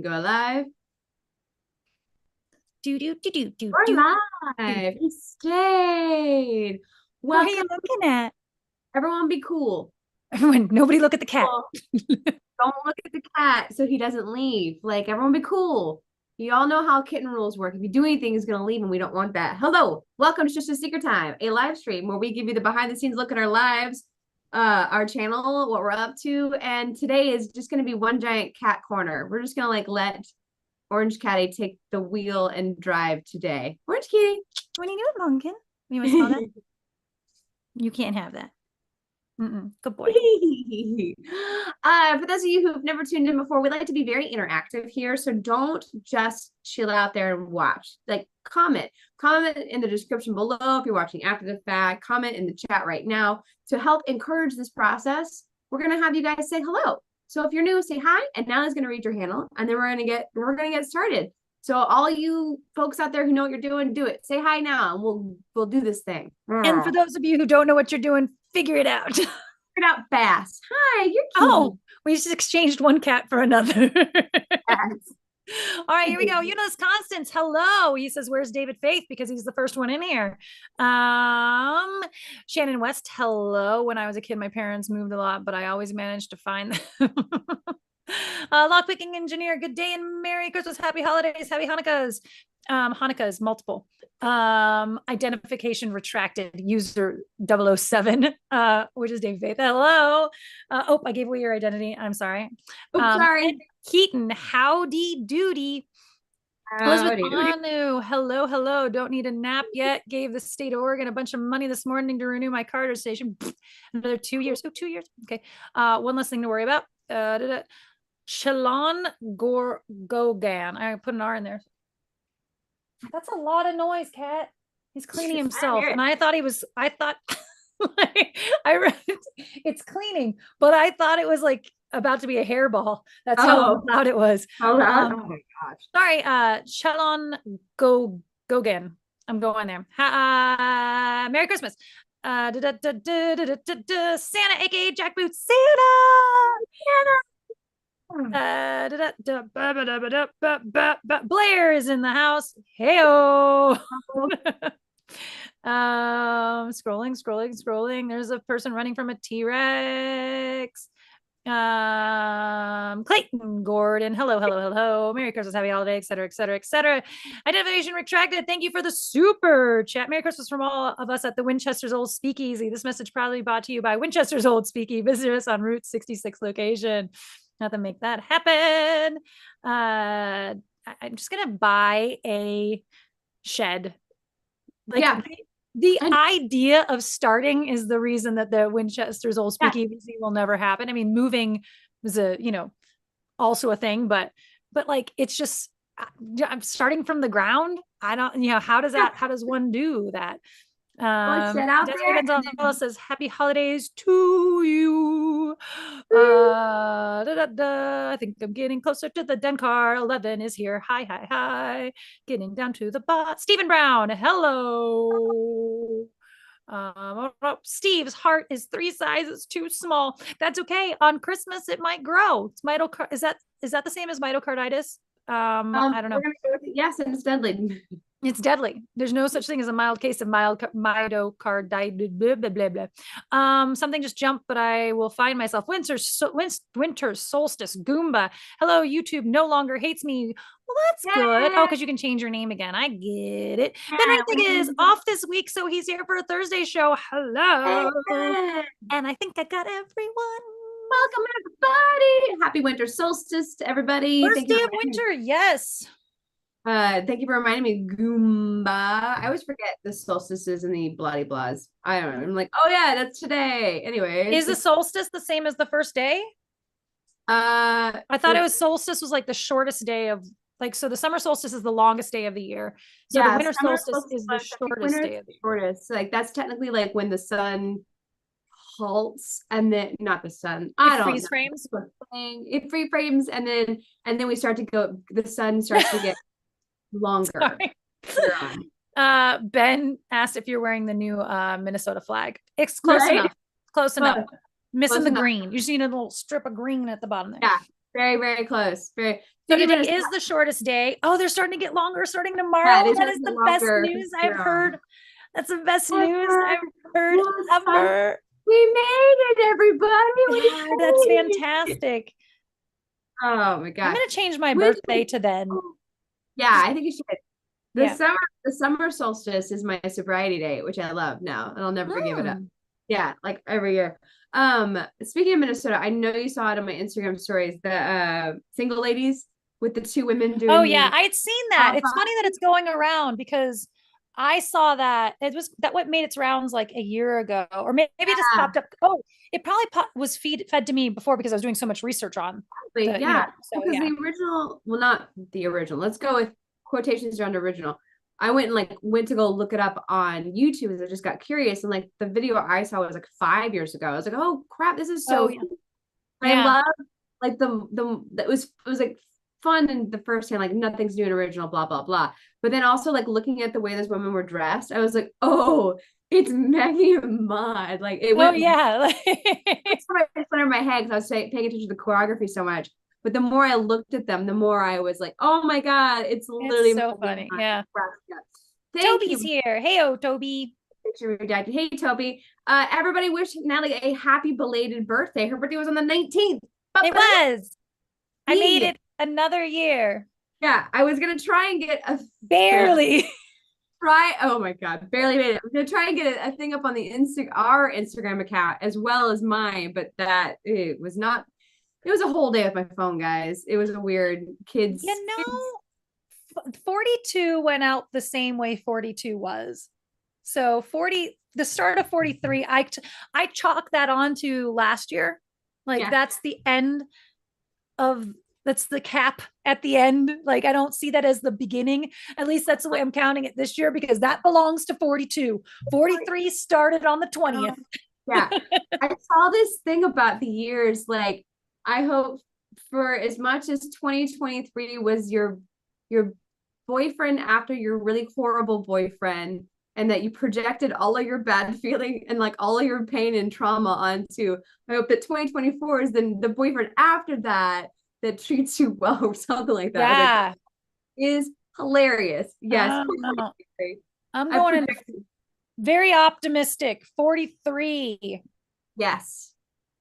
go live. We're live. He stayed. What are you Welcome. looking at? Everyone be cool. Everyone, nobody look at the cat. Cool. Don't look at the cat so he doesn't leave. Like, everyone be cool. You all know how kitten rules work. If you do anything, he's going to leave, and we don't want that. Hello. Welcome to Just a Secret Time, a live stream where we give you the behind the scenes look at our lives, our channel, what we're up to. And today is just going to be one giant cat corner. We're just going to like let Orange Catty take the wheel and drive today. Orange Kitty. What are you doing, Pumpkin? You want to smell that? You can't have that. Good boy. For those of you who've never tuned in before, we like to be very interactive here. So don't just chill out there and watch. Like, comment in the description below if you're watching after the fact. Comment in the chat right now to help encourage this process. We're gonna have you guys say hello. So if you're new, say hi, and Natalie's gonna read your handle, and then we're gonna get started. So all you folks out there who know what you're doing, do it. Say hi now, and we'll do this thing. And for those of you who don't know what you're doing, figure it out. Figure it out fast. Hi, you're cute. Oh, we just exchanged one cat for another. Yes. All right, here we go. Eunice Constance, hello. He says, where's David Faith? Because he's the first one in here. Shannon West, hello. When I was a kid, my parents moved a lot, but I always managed to find them. Lockpicking engineer, good day and Merry Christmas, happy holidays, happy Hanukkahs. Hanukkahs, multiple. Identification retracted, user 007, which is Dave Faith. Hello. Oh, I gave away your identity. I'm sorry. Sorry. Keaton, howdy doody. Elizabeth Manu, hello. Don't need a nap yet. Gave the state of Oregon a bunch of money this morning to renew my Carter station. Another 2 years. Oh, 2 years. Okay. One less thing to worry about. Shalon Gogan. I put an R in there. That's a lot of noise, cat. He's cleaning himself. And I thought like, I read it's cleaning, but I thought it was like about to be a hairball. That's how loud it was. Oh my gosh. Sorry, Shalon Gogan. I'm going there. Merry Christmas. Santa, aka Jack Boots. Santa. Blair is in the house. Heyo. Scrolling. There's a person running from a T-Rex. Clayton Gordon, hello, Merry Christmas, happy holiday, etc. Identification retracted. Thank you for the super chat. Merry Christmas from all of us at the Winchester's Old Speakeasy. This message probably brought to you by Winchester's Old Speakeasy. Visit us on Route 66 location. Not to make that happen. I'm just gonna buy a shed. The idea of starting is the reason that the Winchester's Old Speakeasy will never happen. I mean, moving was also a thing, but like, it's just, I'm starting from the ground. I don't, how does one do that? Desiree says happy holidays to you. I think I'm getting closer to the den car. 11 is here. Hi. Getting down to the bot. Stephen Brown, hello. Steve's heart is 3 sizes too small. That's okay. On Christmas it might grow. It's is that the same as myocarditis? I don't know. Yes, and it's deadly. It's deadly. There's no such thing as a mild case of myocarditis. Blah, blah, blah, blah. Something just jumped, but I will find myself. Winter solstice. Goomba. Hello, YouTube no longer hates me. Well, that's good. Oh, because you can change your name again. I get it. Ben Rantig is off this week, so he's here for a Thursday show. Hello. And I think I got everyone. Welcome, everybody. Happy winter solstice to everybody. First day of winter. Yes. Thank you for reminding me, Goomba. I always forget the solstices and the bloody blahs. I don't know. I'm like, oh yeah, that's today. Anyway, is the solstice the same as the first day? I thought it was solstice was like the shortest day of so the summer solstice is the longest day of the year. So the winter solstice is the shortest day of the year. Like that's technically like when the sun halts and then not the sun. Freeze frames. It free frames and then we start to go. The sun starts to get longer. Ben asked if you're wearing the new Minnesota flag. It's close enough. Missing the green. You just need a little strip of green at the bottom there. Yeah, very, very close. So Speaking of today is the shortest day. Oh, they're starting to get longer starting tomorrow. Yeah, That is the best news I've heard. That's the best news I've heard ever. We made it, everybody. Yeah, that's fantastic. Oh my I'm god. gonna change my Which- birthday to then. Yeah, I think you should. The Yeah. summer solstice is my sobriety date, which I love now, and I'll never give it up. Yeah, like every year. Speaking of Minnesota, I know you saw it on my Instagram stories, the single ladies with the two women doing. Oh yeah, I'd seen that. It's funny that it's going around because I saw that it was that what made its rounds like a year ago, or maybe it just popped up. Oh, it probably was fed to me before because I was doing so much research on. Yeah, you know, so, because the original, well, not the original. Let's go with quotations around original. I went to go look it up on YouTube because I just got curious, and like the video I saw was like 5 years ago. I was like, oh crap, this is so cool. I love like it was like fun in the first hand, like nothing's new and original, blah blah blah. But then also like looking at the way those women were dressed, I was like, oh, it's Maggie and Maude. Like it went. Oh yeah, it's in my head because I was paying attention to the choreography so much. But the more I looked at them, the more I was like, oh my god, it's literally so funny. Yeah. Toby's here. Hey, oh Toby. Hey Toby. Everybody wish Natalie a happy belated birthday. Her birthday was on the 19th. It was. I made it another year. Yeah, I was gonna try and get a barely. Oh my god, barely made it. I'm gonna try and get a thing up on the our Instagram account as well as mine, but that it was not. It was a whole day with my phone, guys. It was a weird kids. 42 went out the same way 42 was. So 40, the start of 43, I chalk that onto last year. Like that's the end of, that's the cap at the end. Like I don't see that as the beginning. At least that's the way I'm counting it this year because that belongs to 42. 43 started on the 20th. Yeah. I saw this thing about the years. Like I hope for as much as 2023 was your boyfriend after your really horrible boyfriend, and that you projected all of your bad feeling and like all of your pain and trauma onto, I hope that 2024 is then the boyfriend after that treats you well or something like that. Yeah. Like, is hilarious. Yes. I'm going in very optimistic. 43. Yes.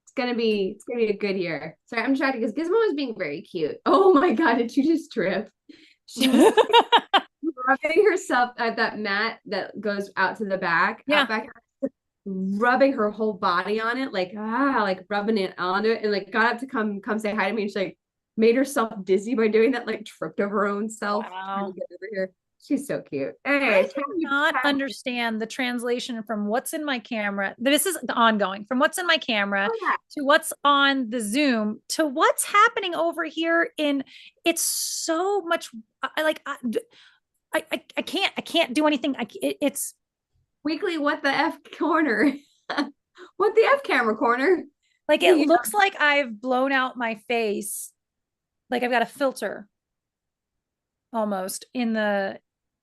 It's gonna be a good year. Sorry, I'm trying because Gizmo was being very cute. Oh my god, did you just trip? She was rubbing herself at that mat that goes out to the back. Yeah. Back, rubbing her whole body on it, like rubbing it onto it, and like got up to come say hi to me. And she like made herself dizzy by doing that, like tripped over her own self. Wow. To get over here. She's so cute. Anyway, I do not understand the translation from what's in my camera. This is the ongoing from what's in my camera to what's on the Zoom to what's happening over here in. It's so much. I can't do anything. It's weekly. What the F corner? What the F camera corner? Like it looks like I've blown out my face. Like I've got a filter almost in the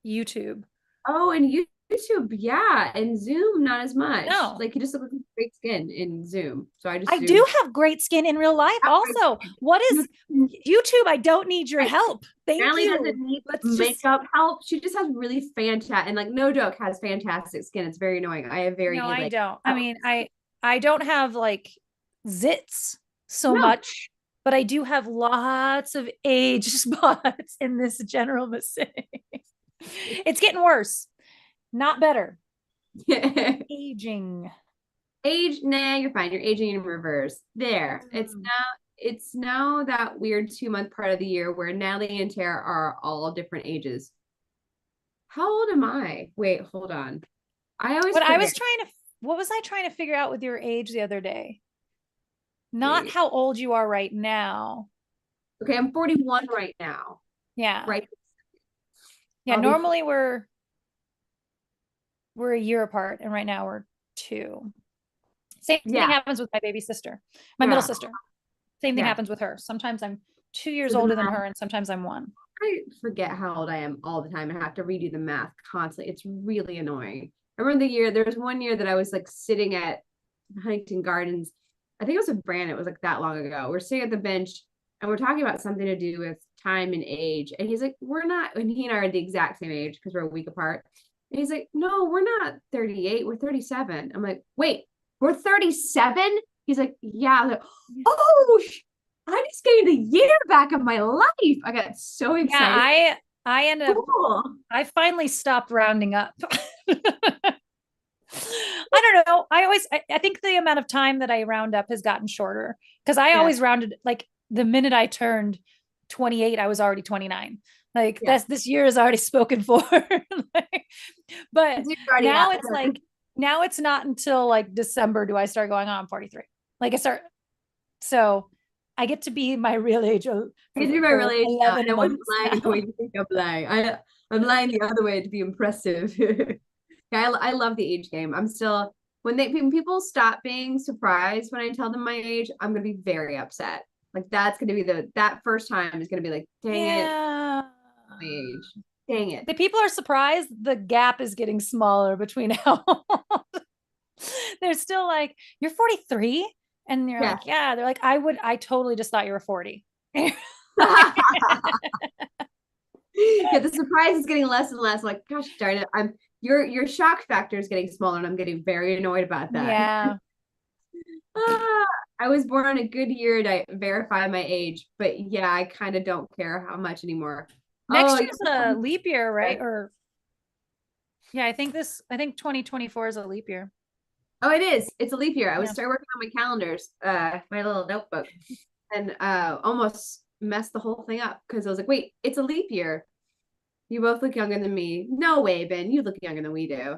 YouTube. Oh, and YouTube, yeah, and Zoom, not as much. No, like you just look like great skin in Zoom. So I do have great skin in real life. Also, what is YouTube? I don't need your help. Thank you. Doesn't need makeup help. She just has really fantastic, and like no joke, has fantastic skin. It's very annoying. I have very. No, I don't. I mean, I don't have like zits so much. But I do have lots of age spots in this general mistake. It's getting worse, not better. Aging. Nah, you're fine. You're aging in reverse. There. It's now that weird 2-month part of the year where Natalie and Tara are all different ages. How old am I? Wait, hold on. What was I trying to figure out with your age the other day? Not how old you are right now. Okay, I'm 41 right now. Yeah. Right. Yeah, normally we're a year apart, and right now we're 2. Same thing happens with my baby sister, my middle sister. Same thing happens with her. Sometimes I'm 2 years older than her, and sometimes I'm 1. I forget how old I am all the time. I have to redo the math constantly. It's really annoying. I remember there was one year that I was like sitting at Huntington Gardens. I think it was with Brandon. It was like that long ago. We're sitting at the bench and we're talking about something to do with time and age. And he's like, we're not, and he and I are the exact same age because we're a week apart. And he's like, no, we're not 38, we're 37. I'm like, wait, we're 37? He's like, yeah. I was like, oh, I just gained a year back of my life. I got so excited. Yeah, I ended up, cool. I finally stopped rounding up. I don't know. I think the amount of time that I round up has gotten shorter because I always rounded, like the minute I turned 28, I was already 29. Like this year is already spoken for. But now it's like, now it's not until like December do I start going, oh, I'm 43. Like so I get to be my real age. I get to be my real age now. And I wasn't lying the way you think I'm lying. I'm lying the other way to be impressive. I love the age game. I'm still, when people stop being surprised when I tell them my age, I'm gonna be very upset. Like that's gonna be that first time is gonna be like, dang it, my age. Dang it. The people are surprised the gap is getting smaller between how old. They're still like, you're 43? And you're like, yeah. They're like, I totally just thought you were 40. Yeah, the surprise is getting less and less. Like, gosh darn it, your shock factor is getting smaller, and I'm getting very annoyed about that. Yeah. I was born on a good year to verify my age, but yeah, I kind of don't care how much anymore. Next year's a leap year, right? Or yeah, I think 2024 is a leap year. Oh, it is. It's a leap year. I was started working on my calendars, my little notebook, and almost messed the whole thing up because I was like, wait, it's a leap year. You both look younger than me. No way, Ben. You look younger than we do.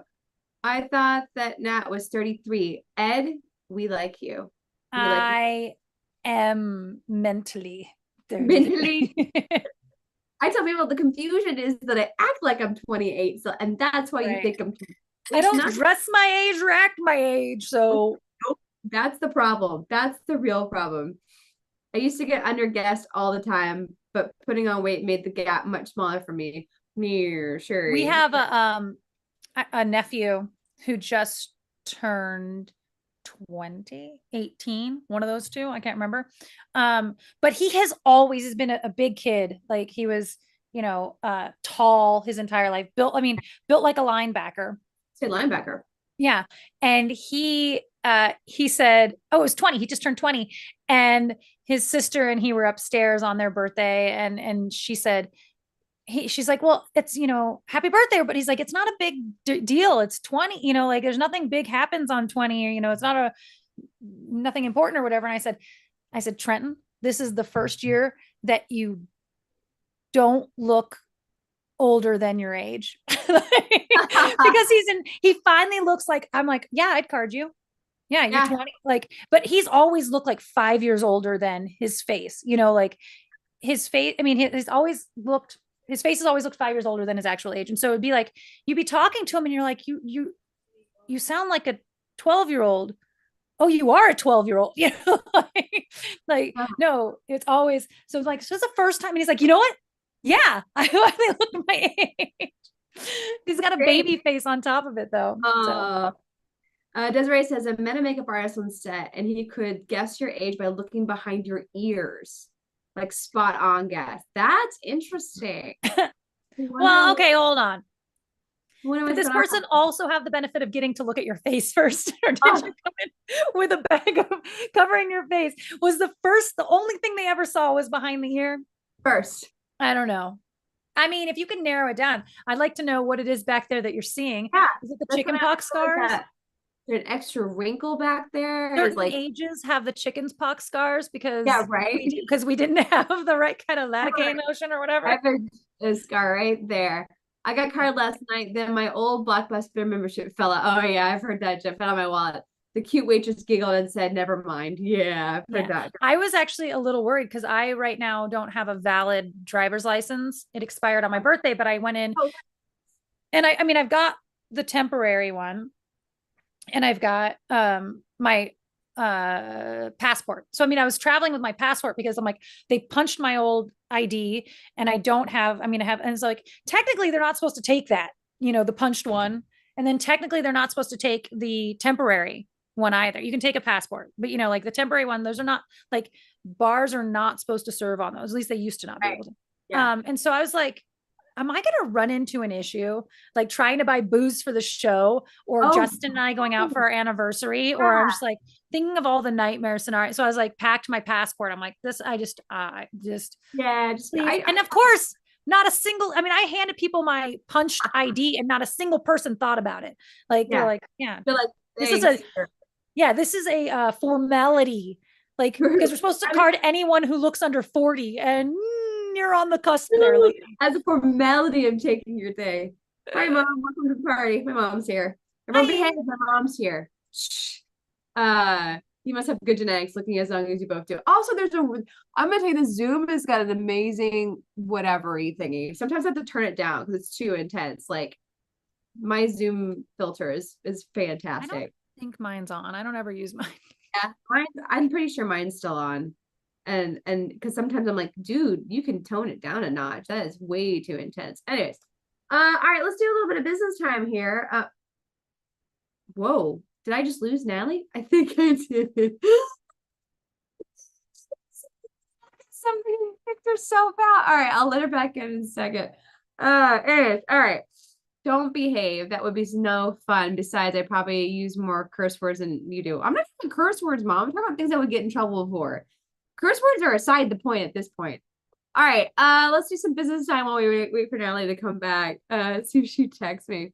I thought that Nat was 33. Ed, we like you. I am mentally 30. Mentally. I tell people the confusion is that I act like I'm 28. So, and that's why you think I'm 20. I don't dress my age or act my age. So nope, that's the problem. That's the real problem. I used to get underguessed all the time, but putting on weight made the gap much smaller for me. Sure. We have a nephew who just turned 18, one of those two, I can't remember. But he has always been a big kid. Like he was, tall his entire life, built like a linebacker. Say linebacker. Yeah. And he said, oh, it was 20. He just turned 20. And his sister and he were upstairs on their birthday. And she said, she's like, well, it's, happy birthday. But he's like, it's not a big deal. It's 20, like there's nothing big happens on 20 or, it's not nothing important or whatever. And I said, Trenton, this is the first year that you don't look older than your age. Because he finally looks like, I'm like, yeah, I'd card you. Yeah, you're 20. Like, but he's always looked like 5 years older than his face, like his face. I mean, his face has always looked 5 years older than his actual age. And so it'd be like, you'd be talking to him and you're like, you sound like a 12-year-old. Oh, you are a 12-year-old, no, it's always, so it's like, so it's the first time. And he's like, you know what? Yeah, I finally look at my age. He's got a baby face on top of it though. Desiree says, I met a makeup artist on set and he could guess your age by looking behind your ears. Like spot on guess. That's interesting. Well, okay, hold on. Did this person also have the benefit of getting to look at your face first? Or did you come in with a bag of covering your face? Was the only thing they ever saw was behind the ear? First. I don't know. I mean, if you can narrow it down, I'd like to know what it is back there that you're seeing. Yeah, is it the chicken pox scars? There's an extra wrinkle back there. Certain ages have the chicken's pox scars because because we didn't have the right kind of lidocaine lotion or whatever. I have a scar right there. I got carded last night. Then my old Blockbuster membership fell out. Oh yeah, I've heard that. Jeff fell out of my wallet. The cute waitress giggled and said, "Never mind." Yeah, I've heard that. I was actually a little worried because I right now don't have a valid driver's license. It expired on my birthday, but I went in and I've got the temporary one. And I've got my passport. So I was traveling with my passport because I'm like, they punched my old ID and I don't have, and it's like, technically they're not supposed to take that, the punched one. And then technically they're not supposed to take the temporary. one either. You can take a passport, but like the temporary one, those are not like bars are not supposed to serve on those. At least they used to not be able to. Yeah. And so I was like, am I going to run into an issue like trying to buy booze for the show or Justin and I going out for our anniversary? Or I'm just like thinking of all the nightmare scenarios. So I was like, packed my passport. I'm like, and of course, not a single, I handed people my punched ID and not a single person thought about it. Like, they're like, they're like, this is a formality. Like, because we're supposed to card anyone who looks under 40 and you're on the cusp there. Like, as a formality of taking your thing. Hi, Mom. Welcome to the party. My mom's here. Everyone behave. My mom's here. Shh. You must have good genetics looking as young as you both do. Also, I'm going to tell you, the Zoom has got an amazing whatever-y thingy. Sometimes I have to turn it down because it's too intense. Like, my Zoom filter is fantastic. I don't think mine's on. I don't ever use mine. Yeah, I'm pretty sure mine's still on. And because sometimes I'm like, dude, you can tone it down a notch. That is way too intense. Anyways, all right, let's do a little bit of business time here. Whoa, did I just lose Natalie? I think I did. Somebody kicked herself out. All right, I'll let her back in a second. Anyways, all right. Don't behave. That would be no fun. Besides, I probably use more curse words than you do. I'm not talking curse words, Mom. I'm talking about things I would get in trouble for. Curse words are aside the point at this point. All right, let's do some business time while we wait for Natalie to come back. See if she texts me.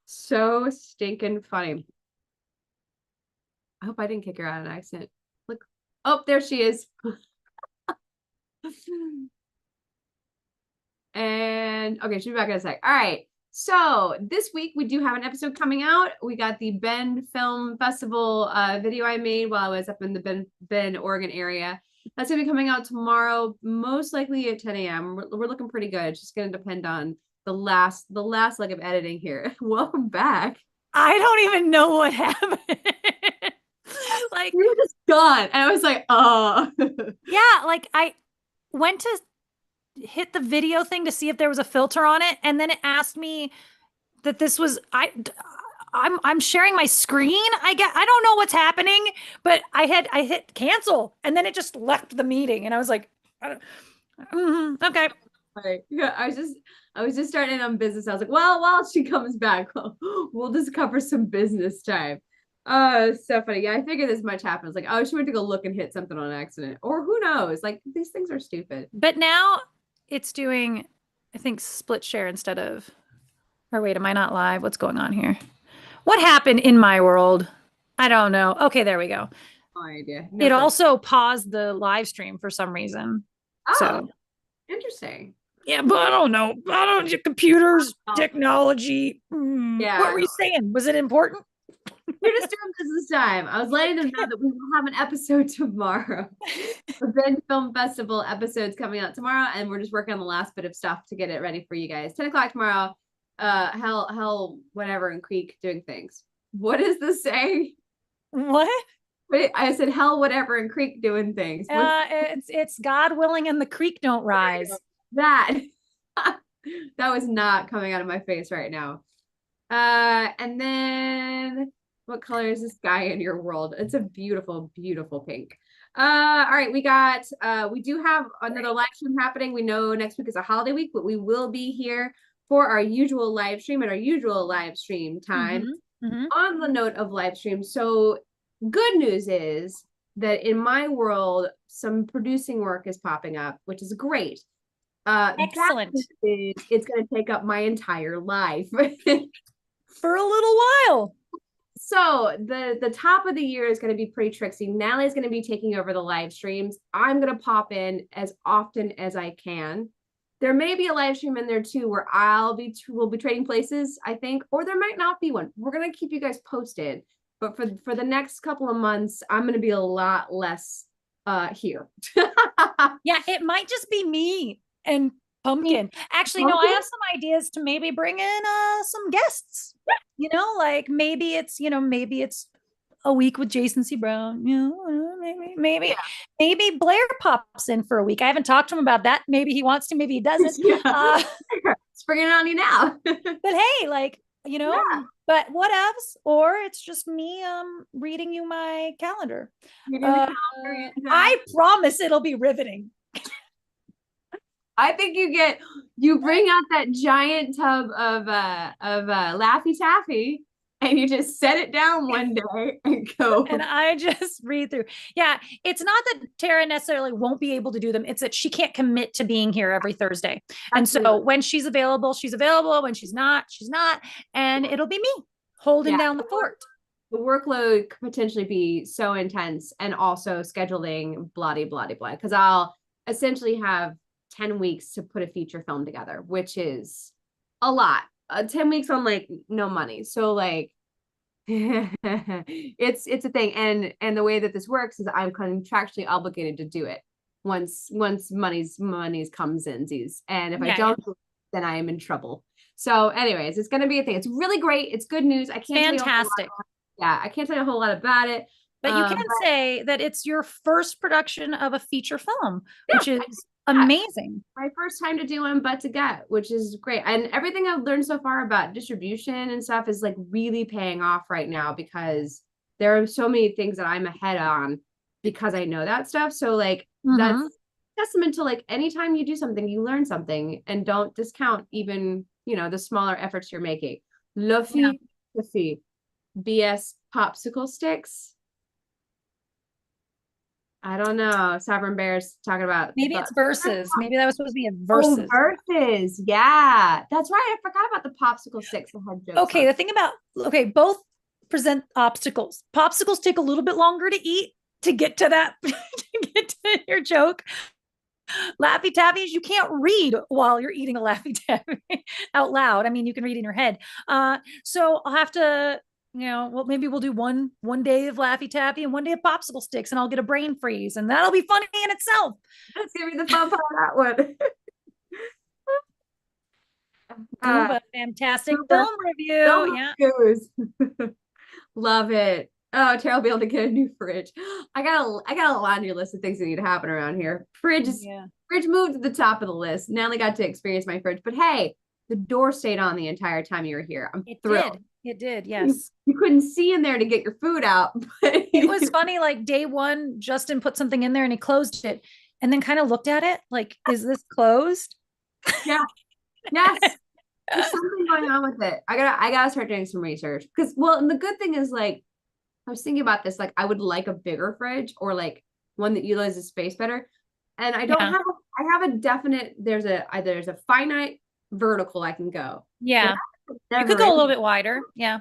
So stinking funny. I hope I didn't kick her out on accident. Look. Oh, there she is. And okay, she'll be back in a sec. All right. So this week we do have an episode coming out. We got the Bend Film Festival video I made while I was up in the Bend, Oregon area. That's gonna be coming out tomorrow, most likely at 10 a.m. We're looking pretty good. It's just gonna depend on the last leg of editing here. Welcome back. I don't even know what happened. Like, we were just gone, and I was like, oh. Yeah, like I went to hit the video thing to see if there was a filter on it, and then it asked me that this was I'm sharing my screen. I don't know what's happening, but I hit cancel, and then it just left the meeting, and I was like, okay. Right. Yeah, I was just starting on business. I was like, well, while she comes back, we'll just cover some business time. So funny. Yeah, I figured this much happens. Like, oh, she went to go look and hit something on accident, or who knows? Like, these things are stupid. But now it's doing, I think, split share instead of. Or wait, am I not live? What's going on here? What happened in my world? I don't know. Okay, there we go. No idea. It also paused the live stream for some reason. Oh, so interesting. Yeah, but I don't know. Computers, technology. Yeah. What were you saying? Was it important? We're just doing business time. I was letting them know that we will have an episode tomorrow. The Bend Film Festival episode's coming out tomorrow, and we're just working on the last bit of stuff to get it ready for you guys. 10 o'clock tomorrow. Hell, whatever, and Creek doing things. What is this saying? What? Wait, I said hell, whatever, and Creek doing things. It's God willing and the creek don't rise. That was not coming out of my face right now. And then what color is the sky in your world? It's a beautiful, beautiful pink. All right, we do have another live stream happening. We know next week is a holiday week, but we will be here for our usual live stream at our usual live stream time. On the note of live stream, so good news is that in my world, some producing work is popping up, which is great. Excellent. It's going to take up my entire life for a little while. So the top of the year is going to be pretty tricksy. Natalie's going to be taking over the live streams. I'm going to pop in as often as I can. There may be a live stream in there too where we'll be trading places, I think, or there might not be one. We're going to keep you guys posted. But for the next couple of months, I'm going to be a lot less here. Yeah, it might just be me and Pumpkin. Actually, no, I have some ideas to maybe bring in some guests. Like maybe it's a week with Jason C. Brown. Maybe Blair pops in for a week. I haven't talked to him about that. Maybe he wants to, maybe he doesn't. Springing it on you now. But hey, like you know, Yeah. but whatevs. Or it's just me reading you my calendar. You do the calendar, I promise it'll be riveting. I think you bring out that giant tub of Laffy Taffy and you just set it down one day and go. And I just read through. Yeah, it's not that Tara necessarily won't be able to do them. It's that she can't commit to being here every Thursday. And so when she's available, she's available. When she's not, she's not. And it'll be me holding down the fort. The workload could potentially be so intense, and also scheduling blah, blah, blah, because I'll essentially have 10 weeks to put a feature film together, which is a lot. 10 weeks on like no money. So like it's a thing. And the way that this works is I'm contractually obligated to do it once money's comes in. And if I don't, then I am in trouble. So anyways, it's going to be a thing. It's really great. It's good news. I can't fantastic. I can't tell you a whole lot about it. But you can say that it's your first production of a feature film, which is amazing. My first time to do one, but to get, which is great. And everything I've learned so far about distribution and stuff is like really paying off right now, because there are so many things that I'm ahead on because I know that stuff. So like that's testament to like anytime you do something, you learn something, and don't discount even, you know, the smaller efforts you're making. Luffy BS popsicle sticks. I don't know. Sovereign Bear's talking about. Maybe it's verses. Maybe that was supposed to be a verses. Oh, verses. Yeah. That's right. I forgot about the popsicle sticks that had jokes. Okay. The thing about, both present obstacles. Popsicles take a little bit longer to eat to get to that, to get to your joke. Laffy Taffies, you can't read while you're eating a Laffy Taffy out loud. I mean, you can read in your head. So I'll have to, well, maybe we'll do one day of Laffy Taffy and one day of popsicle sticks, and I'll get a brain freeze, and that'll be funny in itself. That's gonna be the fun part of that one. A fantastic film review. Yeah. Love it. Oh, Tara will be able to get a new fridge. I got a laundry list of things that need to happen around here. Fridge moved to the top of the list. Natalie got to experience my fridge, but hey, the door stayed on the entire time you were here. I'm thrilled. It did. Yes. You couldn't see in there to get your food out. But it was funny. Like day one, Justin put something in there and he closed it, and then kind of looked at it like, is this closed? Yeah. Yes. There's something going on with it. I gotta start doing some research, because, well, and the good thing is, like, I was thinking about this, like, I would like a bigger fridge, or like one that utilizes space better. And I don't have I have a definite, there's a finite vertical I can go. Yeah. You could go a little bit wider. Yeah.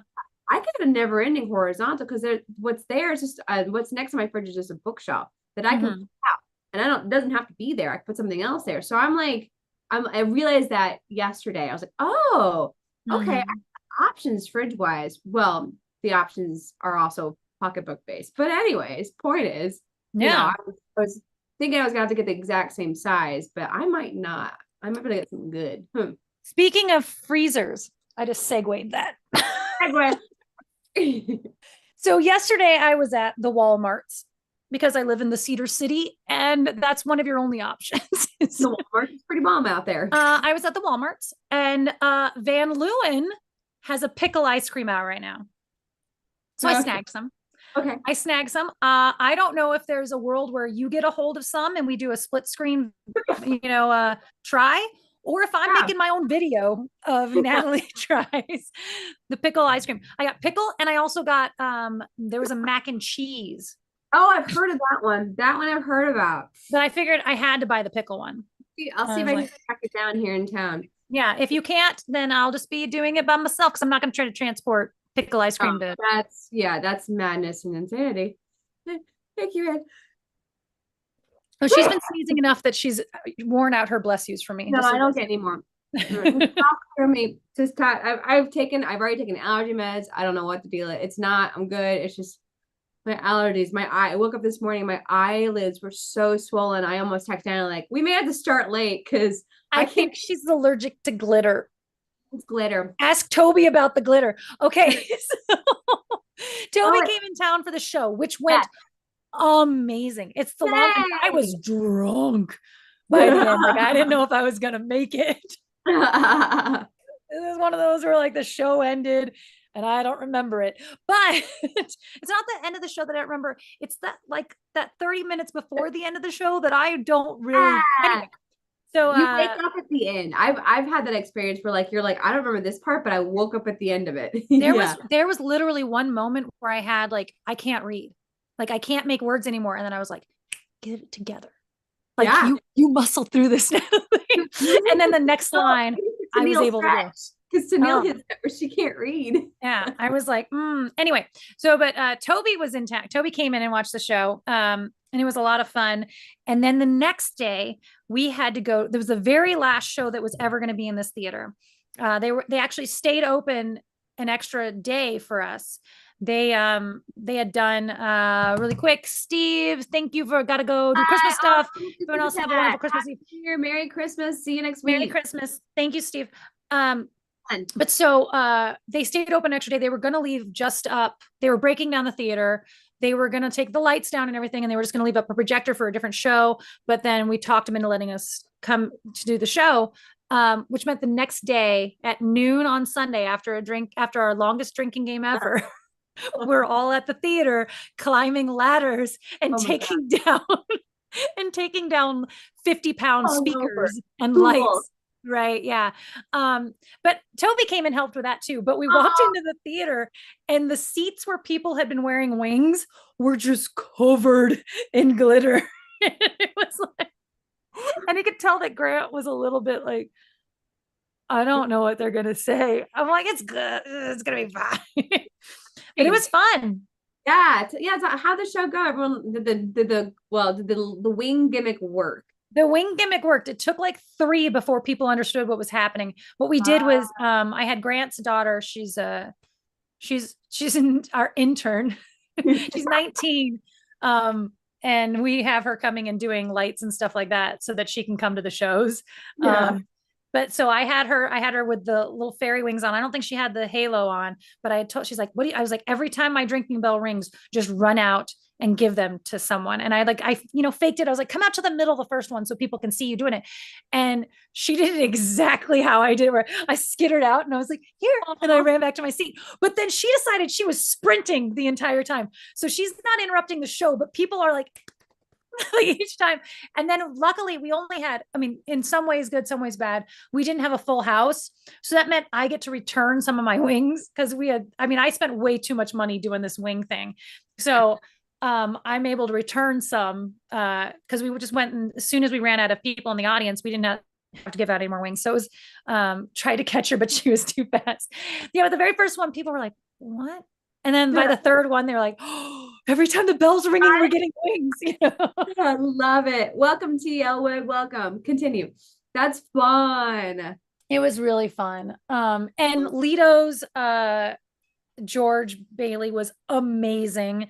I could have a never ending horizontal, because what's there is just what's next to my fridge is just a bookshelf that I can put out, and it doesn't have to be there. I can put something else there. So I'm like, I realized that yesterday. I was like, oh, okay. Options fridge wise. Well, the options are also pocketbook based. But anyways, point is, I was thinking I was gonna have to get the exact same size, but I might not. I might be able to get something good. Speaking of freezers, I just segued that. So yesterday I was at the Walmarts, because I live in the Cedar City, and that's one of your only options. The Walmart's pretty bomb out there. I was at the Walmarts, and Van Leeuwen has a pickle ice cream out right now. So I snagged some. Okay. I snagged some. I don't know if there's a world where you get a hold of some and we do a split screen, try, or if I'm making my own video of Natalie tries the pickle ice cream. I got pickle, and I also got, there was a mac and cheese. Oh, I've heard of that one. That one I've heard about. But I figured I had to buy the pickle one. I'll see if I can track it down here in town. Yeah. If you can't, then I'll just be doing it by myself, because I'm not going to try to transport pickle ice cream to. That's madness and insanity. Thank you, Ed. Oh, she's been sneezing enough that she's worn out her bless yous for me. No, I don't get any more. For me, just I've already taken allergy meds. I don't know what the deal is. It's not, I'm good. It's just my allergies. I woke up this morning, my eyelids were so swollen. I almost texted Anna, like, we may have to start late, because I think she's allergic to glitter. It's glitter. Ask Toby about the glitter. Okay. So Toby came in town for the show, which went amazing. It's the long, I was drunk by the end. Like, I didn't know if I was gonna make it. This is one of those where like the show ended and I don't remember it. But it's not the end of the show that I don't remember. It's that like that 30 minutes before the end of the show that I don't really Yeah. anyway. So You wake up at the end. I've had that experience where like you're like, I don't remember this part, but I woke up at the end of it. Yeah. there was literally one moment where I had like I can't read. Like I can't make words anymore. And then I was like, get it together. Like Yeah. you muscle through this now. And then the next line I was able to do. Because Tennille hits it where she can't read. Yeah. I was like, anyway. So but Toby was intact. Toby came in and watched the show. And it was a lot of fun. And then the next day we had to go. There was the very last show that was ever going to be in this theater. They actually stayed open an extra day for us. They had done really quick. Steve, thank you for gotta go do Christmas stuff. Everyone else have a wonderful Christmas Eve. Merry Christmas. See you next week. Merry Christmas. Thank you, Steve. But so they stayed open an extra day. They were gonna leave just up. They were breaking down the theater. They were going to take the lights down and everything, and they were just going to leave up a projector for a different show. But then we talked them into letting us come to do the show, which meant the next day at noon on Sunday, after our longest drinking game ever, we're all at the theater climbing ladders and taking down 50-pound speakers and lights. Right. Yeah. But Toby came and helped with that too. But we walked into the theater and the seats where people had been wearing wings were just covered in glitter. It was like, and you could tell that Grant was a little bit like, I don't know what they're going to say. I'm like, it's good. It's going to be fine. But it was fun. Yeah. Yeah. So how'd the show go? Everyone did the wing gimmick work? The wing gimmick worked. It took like 3 before people understood what was happening. What we did was, I had Grant's daughter. She's our intern. She's 19. And we have her coming and doing lights and stuff like that so that she can come to the shows. Yeah. But so I had her with the little fairy wings on. I don't think she had the halo on, but she's like, I was like, every time my drinking bell rings, just run out and give them to someone. And I faked it. I was like, come out to the middle of the first one so people can see you doing it. And she did it exactly how I did, where I skittered out and I was like, here, and I ran back to my seat. But then she decided she was sprinting the entire time. So she's not interrupting the show, but people are like each time. And then luckily we only had, in some ways good, some ways bad. We didn't have a full house. So that meant I get to return some of my wings because I spent way too much money doing this wing thing. So I'm able to return some because we just went, and as soon as we ran out of people in the audience, we didn't have to give out any more wings. So it was try to catch her, but she was too fast. Yeah, but the very first one, people were like, what? And then by the third one, they were like, oh, every time the bell's ringing, we're getting wings. I love it. Welcome, T. Elwood. Welcome. Continue. That's fun. It was really fun. And Lito's George Bailey was amazing.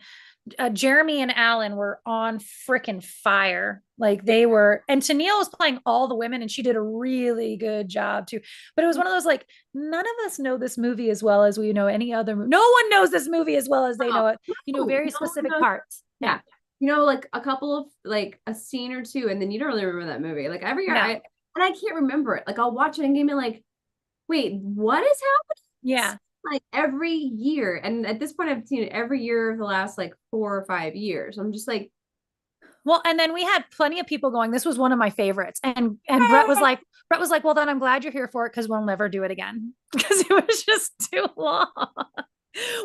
Jeremy and Alan were on freaking fire. Like they were, and Tennille was playing all the women and she did a really good job too. But it was one of those, like, none of us know this movie as well as we know any other movie. No one knows this movie as well as they know it. Very specific parts. Yeah. Like a couple of, like a scene or two, and then you don't really remember that movie. Like every year, I can't remember it. Like I'll watch it and give me like, wait, what is happening? Yeah. Like every year, and at this point I've seen it every year of the last like 4 or 5 years. I'm just like, well, and then we had plenty of people going, this was one of my favorites, and Brett was like, well, then I'm glad you're here for it because we'll never do it again because it was just too long.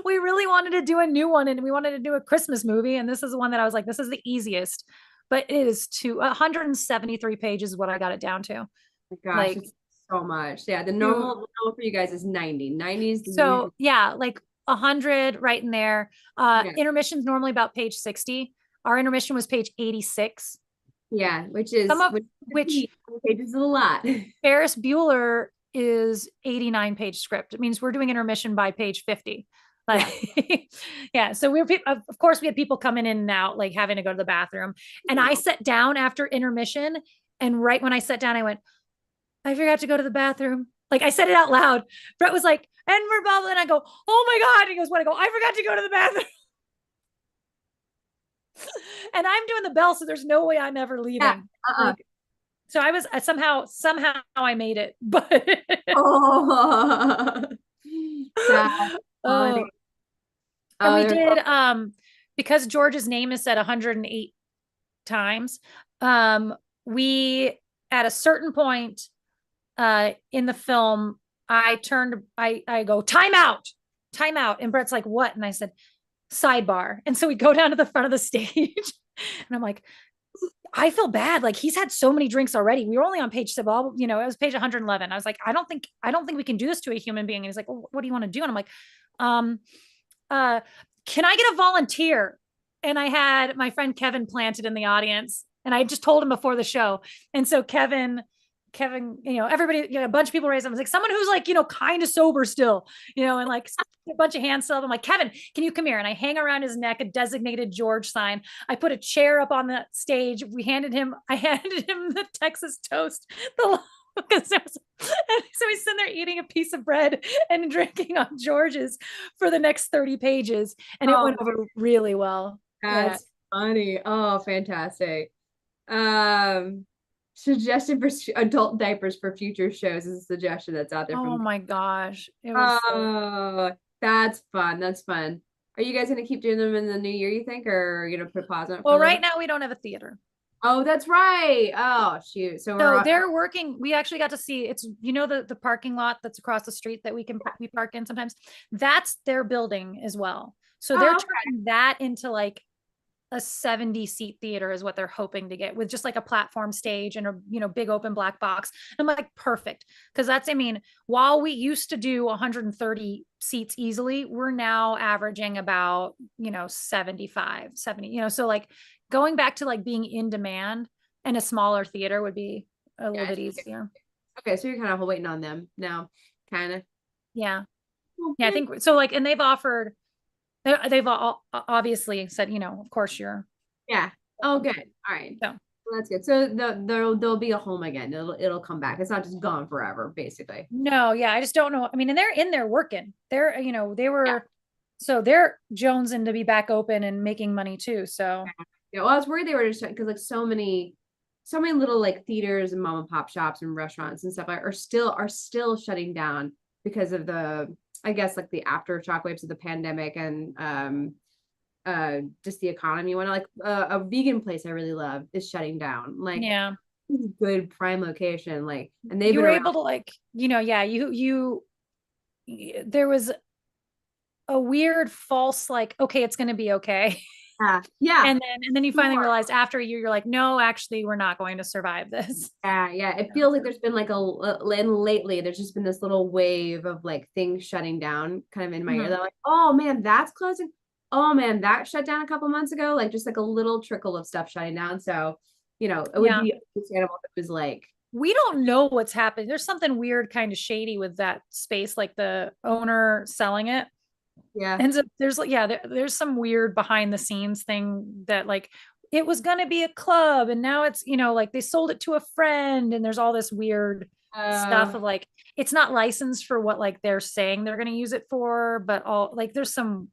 We really wanted to do a new one, and we wanted to do a Christmas movie, and this is the one that I was like, this is the easiest, but it is 173 pages is what I got it down to. Oh my gosh, like, so much. Yeah, the normal for you guys is 90s. So yeah, like 100 right in there. Intermission's normally about page 60. Our intermission was page 86. Yeah, which pages is a lot. Ferris Bueller is 89-page script. It means we're doing intermission by page 50. Like, yeah. So of course we had people coming in and out, like having to go to the bathroom. And I sat down after intermission, and right when I sat down, I went, I forgot to go to the bathroom. Like I said it out loud. Brett was like, and we're bubbling. I go, oh my God. He goes, what? I go, I forgot to go to the bathroom. And I'm doing the bell, so there's no way I'm ever leaving. Yeah. So I was somehow I made it, but Oh, that's oh, funny. and Oh, we there's did because George's name is said 108 times. We at a certain point in the film, I go, time out, time out. And Brett's like, what? And I said, sidebar. And so we go down to the front of the stage and I'm like, I feel bad. Like he's had so many drinks already. We were only on page, you know, it was page 111. I was like, I don't think we can do this to a human being. And he's like, well, what do you want to do? And I'm like, um, uh, can I get a volunteer? And I had my friend Kevin planted in the audience and I just told him before the show. And so Kevin, you know, everybody, you know, a bunch of people raised them. I was like, someone who's like, you know, kind of sober still, you know, and like a bunch of hands up. I'm like, Kevin, can you come here? And I hang around his neck a designated George sign. I put a chair up on the stage. I handed him the Texas toast, the because so he's sitting there eating a piece of bread and drinking on George's for the next 30 pages. And it went over really well. that's funny. Oh, fantastic. Um, Suggestion for adult diapers for future shows is a suggestion that's out there Oh from. my gosh. It was Oh, that's fun. That's fun. Are you guys gonna keep doing them in the new year, you think, or you know, put pause on it for well, a little right bit? now we don't have a theater. Oh, that's right. Oh, shoot. So we're So on. they're working. We actually got to see it's, you know, the parking lot that's across the street that we park in sometimes. That's their building as well. So they're Oh, okay. turning that into like a 70 seat theater is what they're hoping to get with just like a platform stage and a, you know, big open black box. And I'm like, perfect. Cause that's, I mean, while we used to do 130 seats easily, we're now averaging about, you know, 75, 70, you know, so like going back to like being in demand and a smaller theater would be a little bit easier. Okay, so you're kind of waiting on them now, kind of. Yeah. Yeah. I think so. Like, and they've all obviously said, you know, of course you're. Yeah. Oh, good. All right. So Well, that's good. So there'll be a home again. It'll come back. It's not just gone forever, basically. no, yeah, I just don't know. I mean, and they're in there working. They're, you know, they Yeah. were, so they're jonesing to be back open and making money too. So Yeah. Well, I was worried they were just because like so many little like theaters and mom and pop shops and restaurants and stuff are still shutting down because of the I guess like the aftershock waves of the pandemic and just the economy. When like a vegan place I really love is shutting down. Like yeah, good prime location, like and they've you been were around. able to like, you know, yeah, there was a weird false, like, okay, it's going to be okay. Yeah. And then you finally realized after a year, you're like, no, actually, we're not going to survive this. Yeah. It feels like there's been like and lately there's just been this little wave of like things shutting down kind of in my ear. Mhm. They're like, oh man, that's closing. Oh man, that shut down a couple months ago. Like just like a little trickle of stuff shutting down. So, you know, it would Yeah. be understandable if it was like, We don't know what's happening. There's something weird, kind of shady with that space, like the owner selling it. yeah. And so there's like, yeah, there's some weird behind the scenes thing that like it was going to be a club and now it's, you know, like they sold it to a friend and there's all this weird stuff of like, it's not licensed for what like they're saying they're going to use it for, but all like there's some,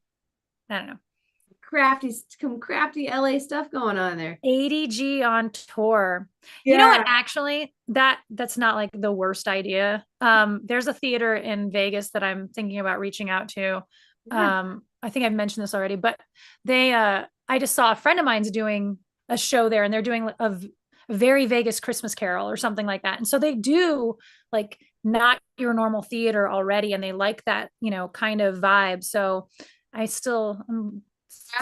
I don't know, Some crafty LA stuff going on there. ADG on tour. Yeah. You know what? Actually, that's not like the worst idea. There's a theater in Vegas that I'm thinking about reaching out to. I think I've mentioned this already, but I just saw a friend of mine's doing a show there, and they're doing a very Vegas Christmas Carol or something like that. And so they do like not your normal theater already, and they like that, you know, kind of vibe. So I'm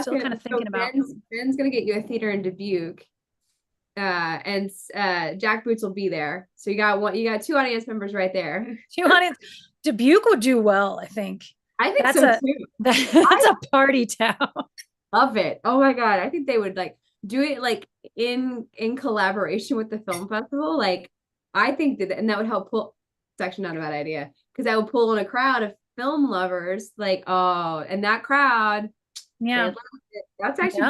still kind of thinking about. Ben's gonna get you a theater in Dubuque. And Jack Boots will be there. So you got two audience members right there. You want it? Dubuque would do well, I think. I think That's so too. that's a party town. Love it. Oh my God. I think they would like do it like in collaboration with the film festival. Like I think and that would help pull, it's actually not a bad idea because that would pull in a crowd of film lovers. Like, oh, and that crowd, Yeah. that's actually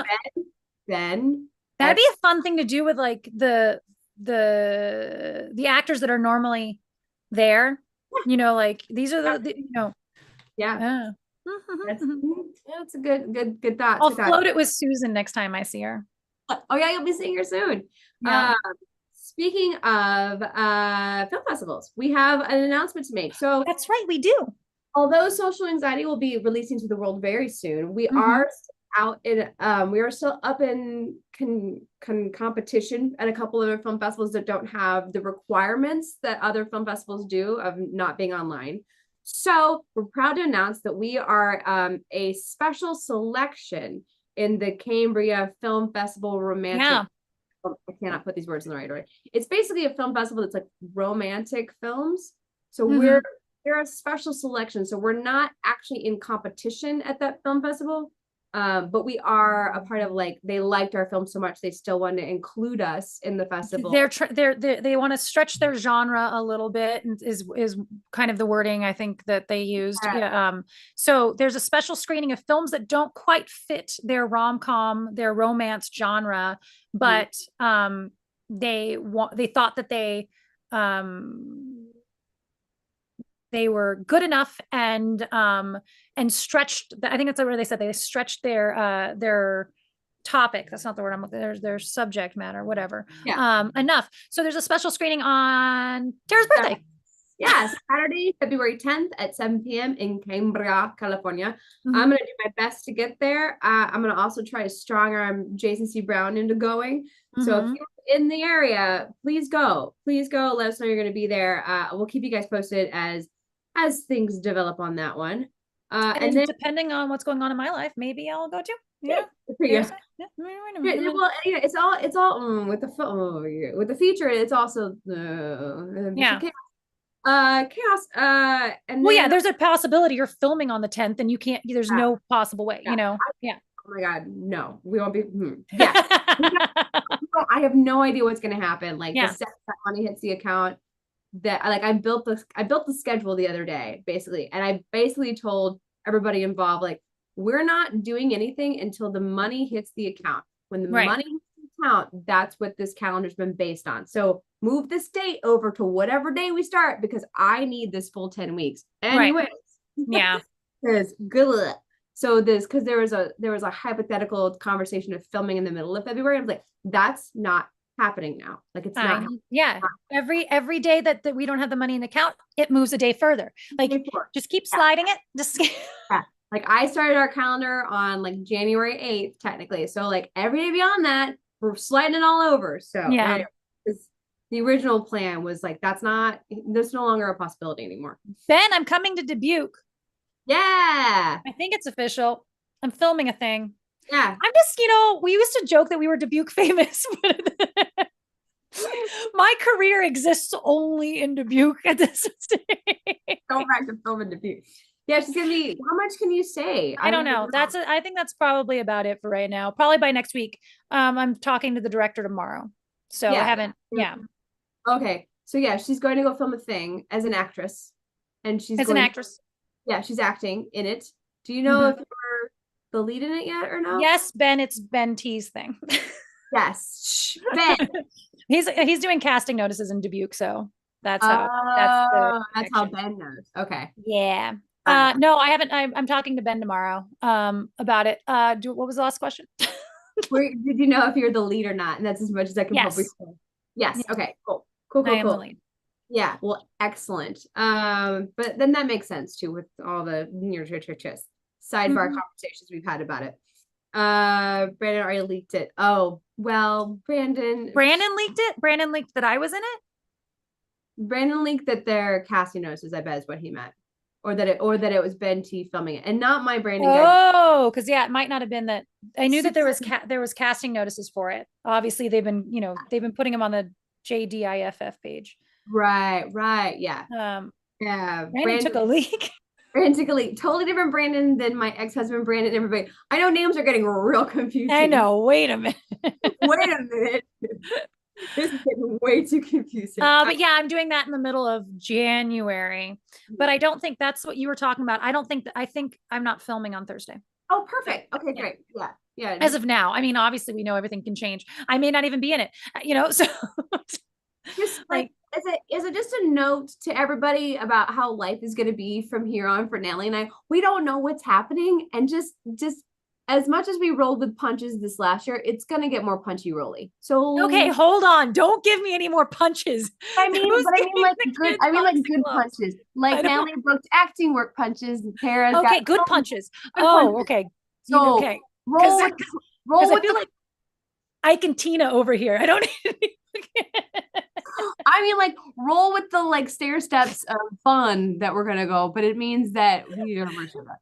Ben. That'd be a fun thing to do with like the actors that are normally there. You know, like these are the you know. Yeah. That's a good thought. I'll float it with Susan next time I see her. Oh yeah, you'll be seeing her soon. Yeah. speaking of film festivals, we have an announcement to make. So That's right, we do. although Social Anxiety will be releasing to the world very soon, we Mhm. are out in we are still up in competition at a couple of film festivals that don't have the requirements that other film festivals do of not being online. So we're proud to announce that we are a special selection in the Cambria Film Festival Romantic. Yeah. I cannot put these words in the right order. It's basically a film festival that's like romantic films. So Mhm. we're a special selection. So we're not actually in competition at that film festival. But we are a part of, like, they liked our film so much they still want to include us in the festival. They want to stretch their genre a little bit, and is kind of the wording I think that they used. Yeah. So there's a special screening of films that don't quite fit their rom-com, their romance genre, but they thought that they were good enough and stretched. I think that's where they said they stretched their topic. That's not the word I'm looking. Their subject matter, whatever. Yeah. Enough. So there's a special screening on Tara's birthday. Yes, Saturday, February 10th at 7 p.m. in Cambria, California. Mhm. I'm gonna do my best to get there. I'm gonna also try to strong arm Jason C. Brown into going. So if Mhm. you're in the area, please go. Please go. Let us know you're gonna be there. We'll keep you guys posted as things develop on that one. And then depending on what's going on in my life, maybe I'll go too. Yeah. Yeah. Well, yeah, it's all with the feature. It's also Yeah. chaos. And Well, then, yeah, there's a possibility you're filming on the 10th and you can't. There's no possible way. You know. Yeah. Oh my God, no, we won't be. Yeah. I have no idea what's going to happen. Like the second that money hits the account, that I built the schedule the other day, basically. And I basically told everybody involved, like, we're not doing anything until the money hits the account. When the money hits the account, that's what this calendar's been based on. So move this date over to whatever day we start, because I need this full 10 weeks. Anyways. Yeah. Because good. So because there was a hypothetical conversation of filming in the middle of February. I was like, that's not happening now. Like, it's not. Yeah. Every day that we don't have the money in the account, it moves a day further. Like, just keep sliding it. Just like, I started our calendar on like January 8th, technically. So like every day beyond that, we're sliding it all over. So yeah, the original plan was like, that's no longer a possibility anymore. Ben, I'm coming to Dubuque. Yeah. I think it's official. I'm filming a thing. Yeah. I'm just, we used to joke that we were Dubuque famous, but my career exists only in Dubuque at this stage. Go back to film in Dubuque. Yeah, she's gonna be. How much can you say? I don't know. I think that's probably about it for right now. Probably by next week. I'm talking to the director tomorrow, so I haven't. Yeah. Okay, so yeah, she's going to go film a thing as an actress, and she's an actress. Yeah, she's acting in it. Do you know if you're the lead in it yet or no? Yes, Ben. It's Ben T's thing. Yes, Ben. He's doing casting notices in Dubuque, so that's how. That's how Ben knows. Okay. Yeah. No, I haven't. I'm talking to Ben tomorrow about it. What was the last question? Did you know if you're the lead or not? And that's as much as I can probably say. Yes. Okay. Cool. Yeah. Well, excellent. But then that makes sense too, with all the sidebar conversations we've had about it. Brandon already leaked it. Oh, well, Brandon leaked it. Brandon leaked that I was in it. Brandon leaked that their casting notices, I bet, is what he meant. Or that it was Ben T filming it, and not my Brandon. Oh, because it might not have been that. I knew that there was casting notices for it. Obviously, they've been putting them on the JDIFF page. Right. Yeah. Yeah. Brandon took a leak. Brandon took a leak. Totally different Brandon than my ex-husband Brandon. Everybody, I know names are getting real confusing. I know. Wait a minute. This is getting way too confusing. But yeah, I'm doing that in the middle of January. But I don't think that's what you were talking about. I think I'm not filming on Thursday. Oh, perfect. Okay, great. Yeah. As of now. I mean, obviously we know everything can change. I may not even be in it, so just like, is it just a note to everybody about how life is going to be from here on for Natalie and I? We don't know what's happening, and just as much as we rolled with punches this last year, it's gonna get more punchy rolly. So Okay, hold on. Don't give me any more punches. I mean, Who's but I mean giving like the good. kids I mean like boxing good gloves? punches. I Like don't. Natalie booked acting work punches. Tara's Okay, got good film punches. good Oh, punches. okay. So Okay. Because roll with I the. feel like Ike and Tina over here. I don't need I mean, like roll with the like stair steps of fun that we're gonna go, but it means that we are version of that.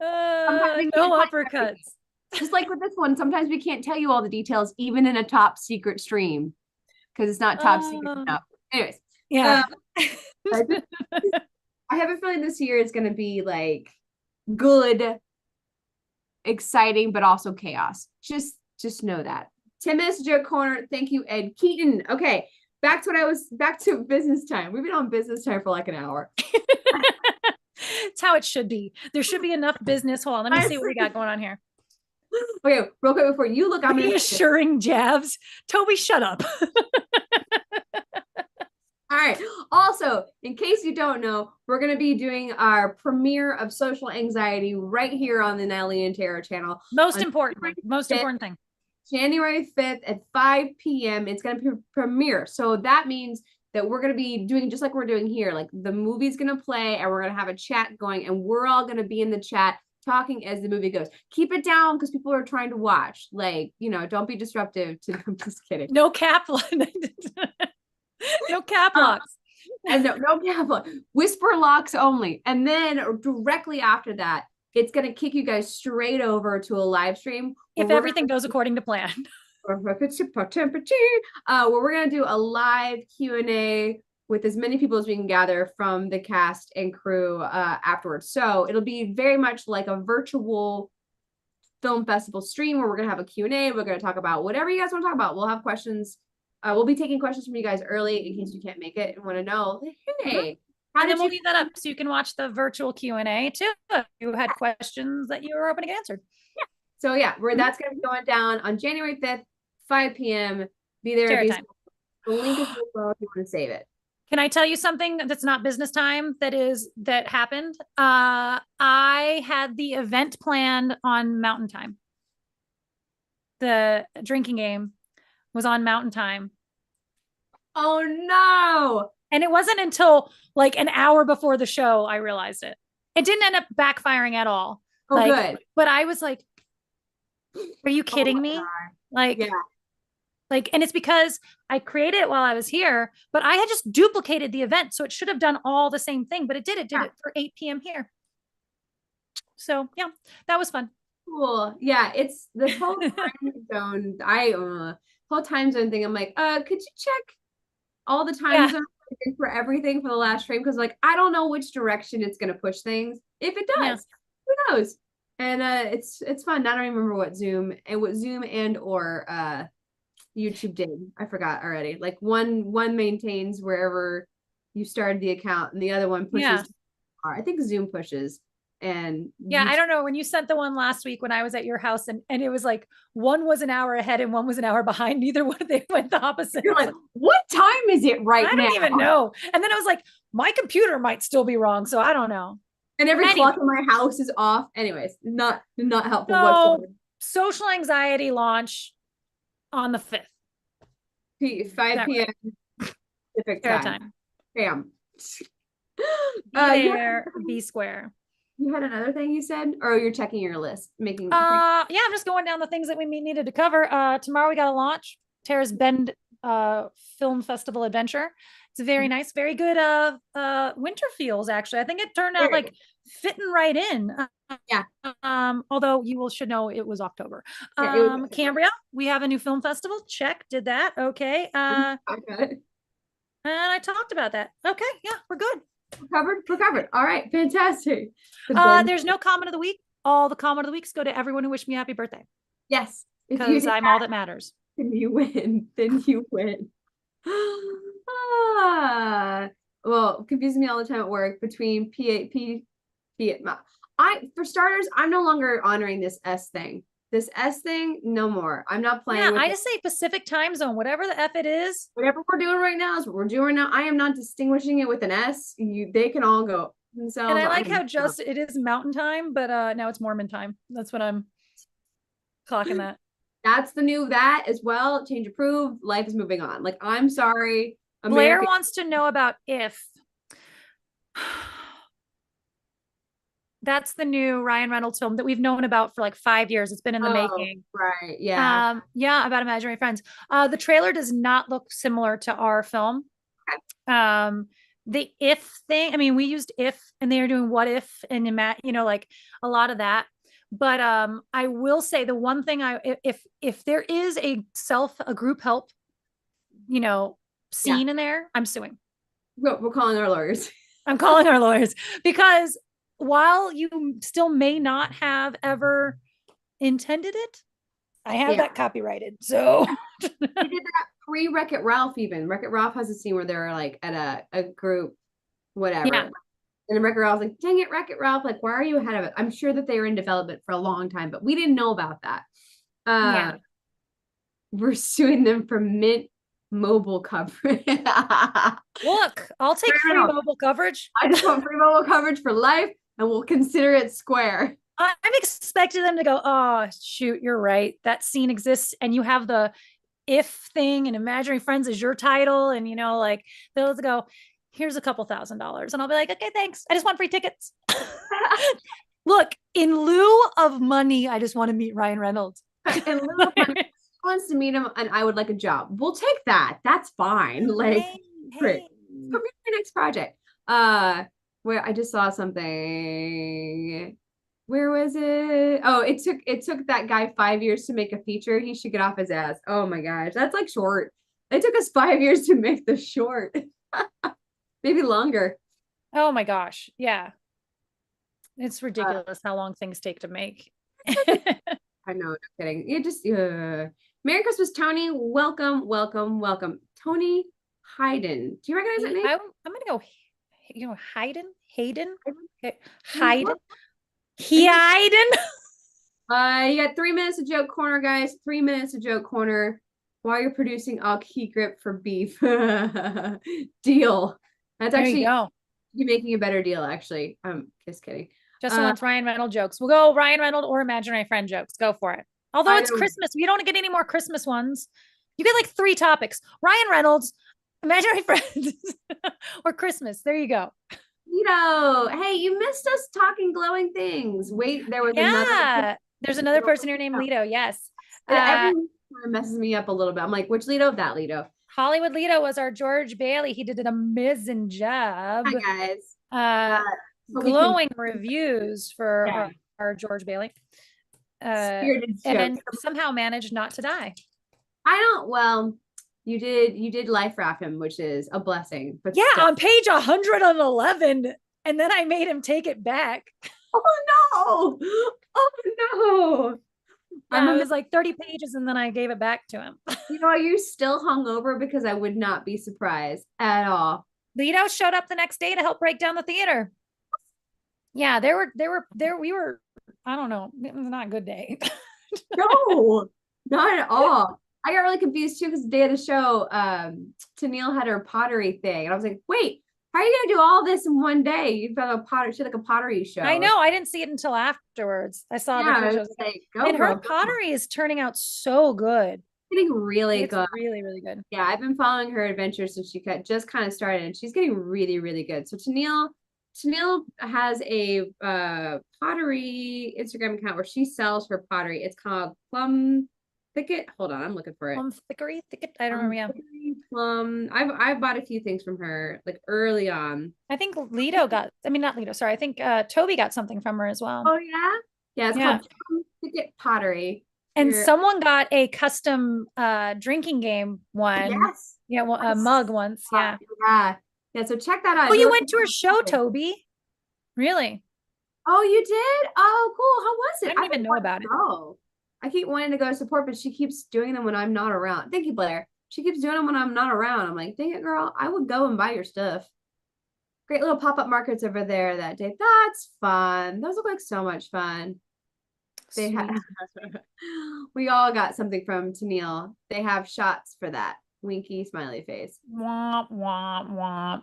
Sometimes we no can't tell you everything. uppercuts. Just like with this one, sometimes we can't tell you all the details, even in a top secret stream, because it's not top secret enough. Anyways, Yeah. I have a feeling this year is gonna be like good, exciting, but also chaos. Just know that. 10 minutes joke corner. Thank you, Ed Keaton. Okay, back to business time. We've been on business time for like an hour. It's how it should be. There should be enough business. Hold on, let me see what we got going on here. Okay, real quick before you look, I'm gonna reassuring jabs. Toby, shut up. All right. Also, in case you don't know, we're going to be doing our premiere of Social Anxiety right here on the Natalie and Tara channel. Most important thing. January 5th at 5 p.m. It's going to premiere. So that means that we're going to be doing just like we're doing here. Like the movie's going to play and we're going to have a chat going and we're all going to be in the chat talking as the movie goes. Keep it down because people are trying to watch. Like, don't be disruptive to them. I'm just kidding. No cap no cap locks. And no cap lock. Whisper locks only. And then directly after that, it's going to kick you guys straight over to a live stream. If everything goes according to plan. Where we're going to do a live Q&A with as many people as we can gather from the cast and crew afterwards. So it'll be very much like a virtual film festival stream where we're going to have a Q&A. We're going to talk about whatever you guys want to talk about. We'll have questions. We'll be taking questions from you guys early in case you can't make it and want to know, hey, and then we'll leave that up so you can watch the virtual Q&A too. If you had questions that you were hoping to get answered. Yeah. So yeah, that's going to be going down on January 5th, 5 p.m. Be there. The link is below if you want to save it. Can I tell you something that's not business time that happened? I had the event planned on Mountain Time. The drinking game was on Mountain Time. Oh no. And it wasn't until like an hour before the show I realized it. It didn't end up backfiring at all. Oh, good. But I was like, are you kidding me? Like, yeah. Like, and it's because I created it while I was here, but I had just duplicated the event. So it should have done all the same thing, but it did it for 8 p.m. here. So yeah, that was fun. Cool. Yeah. It's the whole time zone. Whole time zone thing. I'm like, could you check all the time zones for everything for the last stream? Cause like, I don't know which direction it's going to push things. If it does, who knows? And it's fun. I don't remember what Zoom and or YouTube did. I forgot already. Like one maintains wherever you started the account and the other one pushes. I think Zoom pushes. And I don't know, when you sent the one last week when I was at your house and it was like one was an hour ahead and one was an hour behind, neither one, they went the opposite. You're like, what time is it right now? I don't even know. And then I was like, my computer might still be wrong, so I don't know. And every clock in my house is off. Anyways, not helpful whatsoever. Social Anxiety launch on the 5th. 5 p.m. Pacific time. Bam. Be square. You had another thing you said, or you're checking your list, making. I'm just going down the things that we needed to cover. Tomorrow we got a launch. Tara's Bend Film Festival Adventure. It's very nice, very good. Winter feels actually. I think it turned out like fitting right in. Although you should know it was October. Cambria, we have a new film festival. Check, did that. Okay. And I talked about that. Okay, yeah, we're good. We're covered. All right, fantastic. There's no comment of the week. All the comment of the weeks go to everyone who wished me happy birthday. Yes, because I'm all that matters. Then you win. Well, confuses me all the time at work between for starters, I'm no longer honoring this S thing. This S thing, no more. I'm not playing. I just say Pacific time zone, whatever the F it is. Whatever we're doing right now is what we're doing now. I am not distinguishing it with an S. They can all go themselves. And I like how it is Mountain Time, but now it's Mormon time. That's what I'm. Clocking that. That's the new that as well. Change approved. Life is moving on. Like, I'm sorry. Blair wants to know about If. That's the new Ryan Reynolds film that we've known about for like 5 years. It's been in the making. Right. Yeah. Yeah, about imaginary friends. The trailer does not look similar to our film. The If thing, I mean, we used If and they are doing What If and like a lot of that. But I will say the one thing if there is a group help, scene in there, I'm suing. We're calling our lawyers. I'm calling our lawyers because while you still may not have ever intended it, I have that copyrighted. So we did that pre-Wreck-It Ralph even. Wreck-It Ralph has a scene where they're like at a group, whatever. Yeah. And then Wreck-It Ralph's like, dang it, Wreck-It Ralph, like, why are you ahead of it? I'm sure that they were in development for a long time, but we didn't know about that. We're suing them for Mint mobile coverage. Look, I'll take free mobile coverage. I just want free mobile coverage for life, and we'll consider it square. I'm expecting them to go, oh, shoot, you're right. That scene exists, and you have the If thing and imaginary friends as your title, and like they'll go, here's a couple $1,000s, and I'll be like, okay, thanks. I just want free tickets. Look, in lieu of money, I just want to meet Ryan Reynolds. In lieu of money, wants to meet him, and I would like a job. We'll take that. That's fine. Like, great. Come to my next project. Where I just saw something. Where was it? Oh, it took that guy 5 years to make a feature. He should get off his ass. Oh my gosh, that's like short. It took us 5 years to make the short. Maybe longer. Oh my gosh, yeah. It's ridiculous how long things take to make. I know, no kidding. It just Merry Christmas, Tony. Welcome, welcome, welcome. Tony Hayden. Do you recognize that name? I'm gonna go, Hayden? Okay. Hayden? Hayden? You got 3 minutes of joke corner, guys. 3 minutes of joke corner while you're producing all key grip for beef. Deal. That's actually you're making a better deal, actually. Just kidding. Justin wants Ryan Reynolds jokes. We'll go Ryan Reynolds or imaginary friend jokes. Go for it. Although it's Christmas, we don't get any more Christmas ones. You get like 3 topics: Ryan Reynolds, imaginary friends, or Christmas. There you go. Hey, you missed us talking glowing things. Wait, there was there's another person here named Lido. Yes. Everyone messes me up a little bit. I'm like, which Lido? That Lido. Hollywood Lido was our George Bailey. He did an amazing job. Hi, guys. Glowing reviews for our George Bailey. And somehow managed not to die. You did life wrap him, which is a blessing. But on page 111, and then I made him take it back. Oh no. It was like 30 pages, and then I gave it back to him. You're still hungover, because I would not be surprised at all. Lido showed up the next day to help break down the theater. Yeah, we were, I don't know. It was not a good day. No, not at all. I got really confused too, because the day of the show, Tennille had her pottery thing. And I was like, wait, how are you going to do all this in one day? You've got a pottery show. I know. I didn't see it until afterwards. I saw the show. And her pottery is turning out so good. Getting really good. Really, really good. Yeah, I've been following her adventures since she just kind of started, and she's getting really, really good. So Tennille has a pottery Instagram account where she sells her pottery. It's called Plum Thicket. Hold on, I'm looking for it. Plum Thicket. I don't remember. Yeah. Plum. I've bought a few things from her like early on. I think Lido not Lido. Sorry, I think Toby got something from her as well. Oh yeah, yeah. It's called Plum Thicket Pottery. And someone got a custom drinking game one. Yes. Yeah, a mug once. Yeah. Yeah. So check that out. Oh, you went to her show, Toby? Really? Oh, you did? Oh, cool. How was it? I didn't even know about it. Oh, I keep wanting to go support, but she keeps doing them when I'm not around. Thank you, Blair. She keeps doing them when I'm not around. I'm like, dang it, girl. I would go and buy your stuff. Great little pop-up markets over there that day. That's fun. Those look like so much fun. We all got something from Tennille. They have shots for that. Winky smiley face. Womp, womp, womp.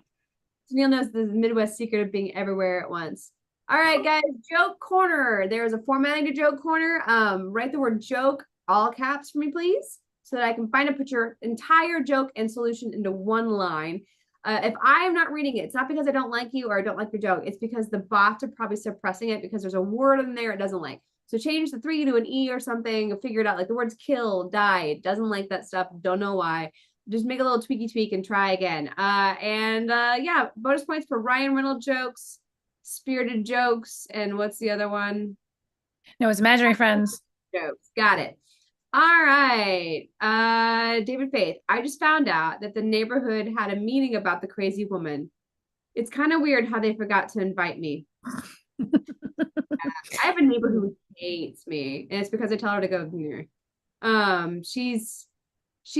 Tennille knows the Midwest secret of being everywhere at once. All right, guys, joke corner. There's a formatting to joke corner. Write the word joke, all caps for me, please, so that I can find and put your entire joke and solution into one line. If I am not reading it, it's not because I don't like you or I don't like your joke. It's because the bots are probably suppressing it because there's a word in there it doesn't like. So change the 3 to an E or something, figure it out. Like the words kill, die, it doesn't like that stuff. Don't know why. Just make a little tweak and try again. Yeah, bonus points for Ryan Reynolds jokes, spirited jokes, and what's the other one? No, it's imaginary friends. Jokes. Got it. All right. David Faith, I just found out that the neighborhood had a meeting about the crazy woman. It's kind of weird how they forgot to invite me. I have a neighbor who hates me, and it's because I tell her to go here. She's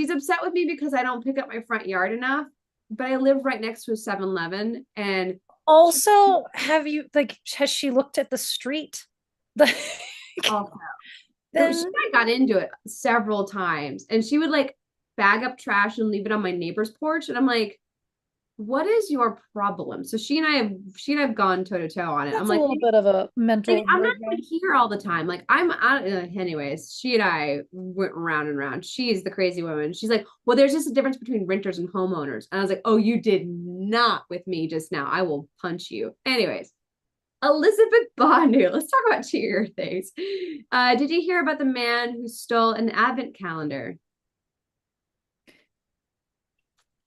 upset with me because I don't pick up my front yard enough, but I live right next to a 7-Eleven, and also, has she looked at the street? also, she and I got into it several times, and she would like bag up trash and leave it on my neighbor's porch, and I'm like, what is your problem? So she and I have gone toe to toe on it. That's I'm like, a little bit of a mental. Like, I'm not here all the time. Like I'm out. Anyways, she and I went round and round. She's the crazy woman. She's like, well, there's just a difference between renters and homeowners. And I was like, oh, you did not with me just now. I will punch you. Anyways, Elizabeth Bonu. Let's talk about cheer things. Did you hear about the man who stole an advent calendar?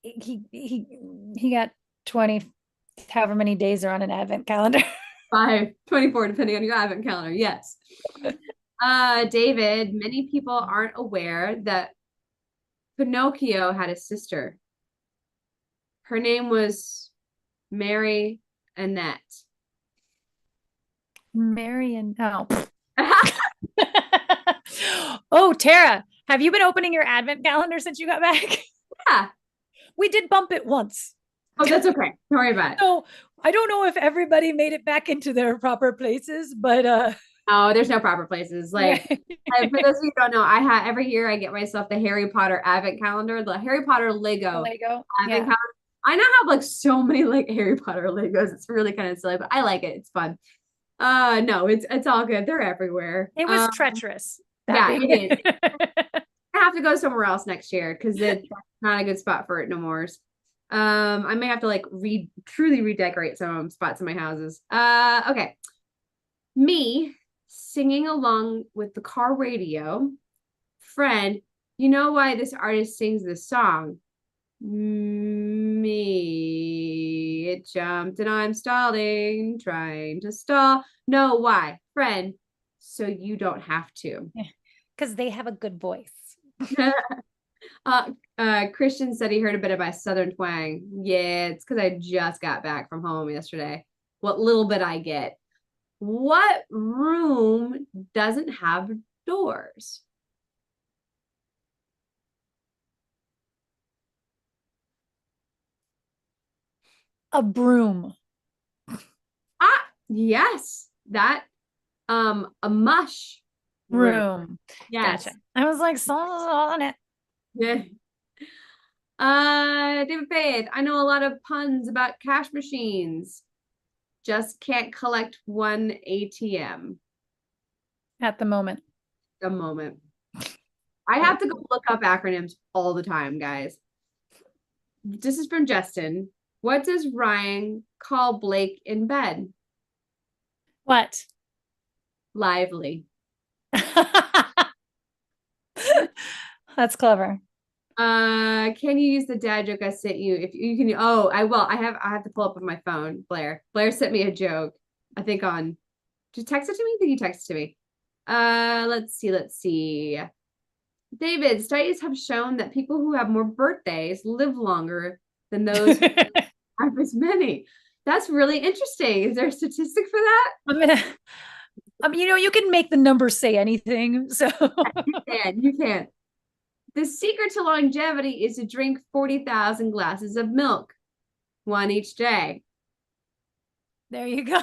He got 20, however many days are on an advent calendar. 5, 24, depending on your advent calendar. Yes. David, many people aren't aware that Pinocchio had a sister. Her name was Mary Annette. Marion. Oh. Oh, Tara, have you been opening your advent calendar since you got back? Yeah. We did bump it once. Oh, that's okay. Don't worry about it. So I don't know if everybody made it back into their proper places, but oh, there's no proper places. Like for those of you who don't know, I have every year I get myself the Harry Potter advent calendar, the Harry Potter Lego advent calendar. I now have like so many like Harry Potter Legos. It's really kind of silly, but I like it. It's fun. No, it's all good. They're everywhere. It was treacherous. Yeah, it is. I have to go somewhere else next year because it's not a good spot for it no more. I may have to like truly redecorate some spots in my houses. Okay. Me singing along with the car radio. Friend, you know why this artist sings this song? Me, it jumped and I'm stalling, trying to stall. No, why? Friend, so you don't have to. Because they have a good voice. Christian said he heard a bit of my southern twang. Yeah, it's because I just got back from home yesterday. What little bit I get. What room doesn't have doors? A broom. Yes, that a mush room. Yes. Gotcha. I was like, someone's on it. Yeah. David Faith, I know a lot of puns about cash machines. Just can't collect one ATM. At the moment. I have to go look up acronyms all the time, guys. This is from Justin. What does Ryan call Blake in bed? What? Lively. That's clever. Can you use the dad joke I sent you? If you can, oh, I will. I have to pull up on my phone. Blair sent me a joke. I think on. Just text it to me. I think you texted to me. Let's see. David, studies have shown that people who have more birthdays live longer than those who have as many. That's really interesting. Is there a statistic for that? You can make the numbers say anything. So you can. The secret to longevity is to drink 40,000 glasses of milk, one each day. There you go.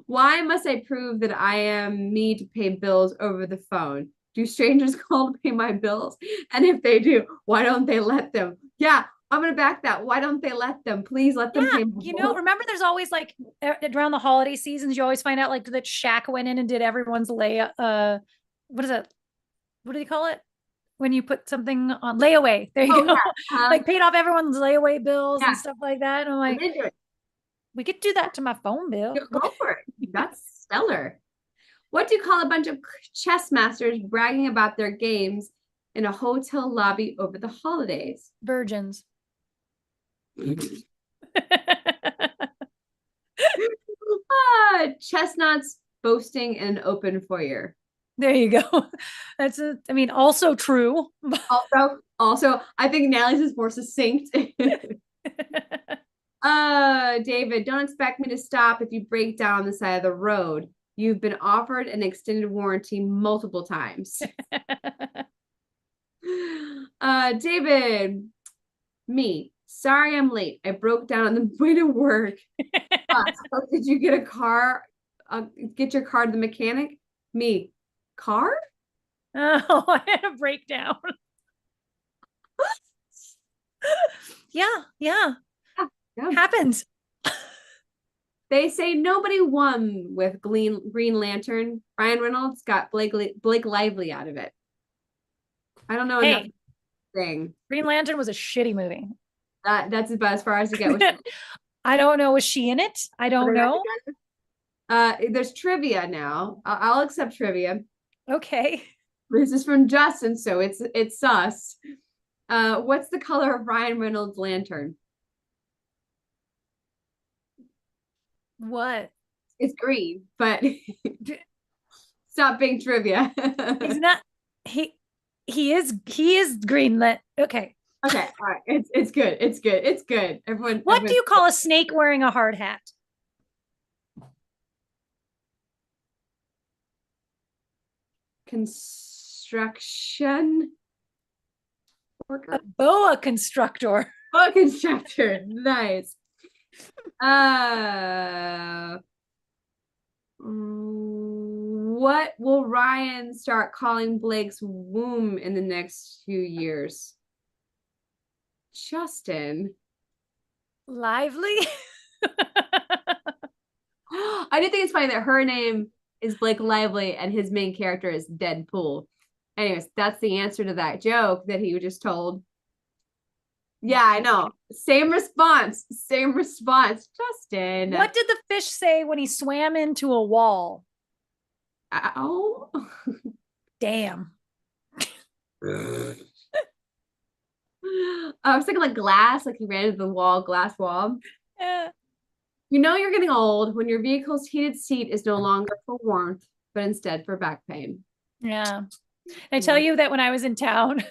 Why must I prove that I am me to pay bills over the phone? Do strangers call to pay my bills? And if they do, why don't they let them? Yeah, I'm gonna back that. Why don't they let them? Please let them pay. You know, remember there's always like around the holiday seasons, you always find out like that Shaq went in and did everyone's what is it? What do you call it? When you put something on layaway. There you go. Yeah. Like paid off everyone's layaway bills Yeah. and stuff like that. And I'm like, we could do that to my phone bill. Go for it. That's stellar. What do you call a bunch of chess masters bragging about their games in a hotel lobby over the holidays? Virgins. Chestnuts boasting in an open foyer. There you go. That's I mean, also true. Also, I think Natalie's is more succinct. David, don't expect me to stop if you break down on the side of the road. You've been offered an extended warranty multiple times. David, me. Sorry I'm late. I broke down on the way to work. So did you get a car? Get your car to the mechanic? Me. Car? Oh, I had a breakdown. Yeah. Happens. They say nobody won with Green Lantern. Ryan Reynolds got Blake Lively out of it. I don't know enough thing. Green Lantern was a shitty movie. That's about as far as you get. I don't know. Was she in it? I don't know. There's trivia now. I'll accept trivia. Okay. This is from Justin, so it's sus. What's the color of Ryan Reynolds' lantern? What? It's green, but stop being trivia. He's not. He is green. Okay. Okay. All right. It's good. It's good. It's good. What do you call a snake wearing a hard hat? Construction worker. A boa constrictor. Boa constrictor. Nice. What will Ryan start calling Blake's womb in the next few years? Justin. Lively. I do think it's funny that her name is Blake Lively and his main character is Deadpool. Anyways, that's the answer to that joke that he just told. Yeah, I know. Same response. Justin. What did the fish say when he swam into a wall? Oh. Damn. I was thinking like glass, like he ran into the wall, glass wall. Yeah. You know you're getting old when your vehicle's heated seat is no longer for warmth, but instead for back pain. Yeah. I tell you that when I was in town,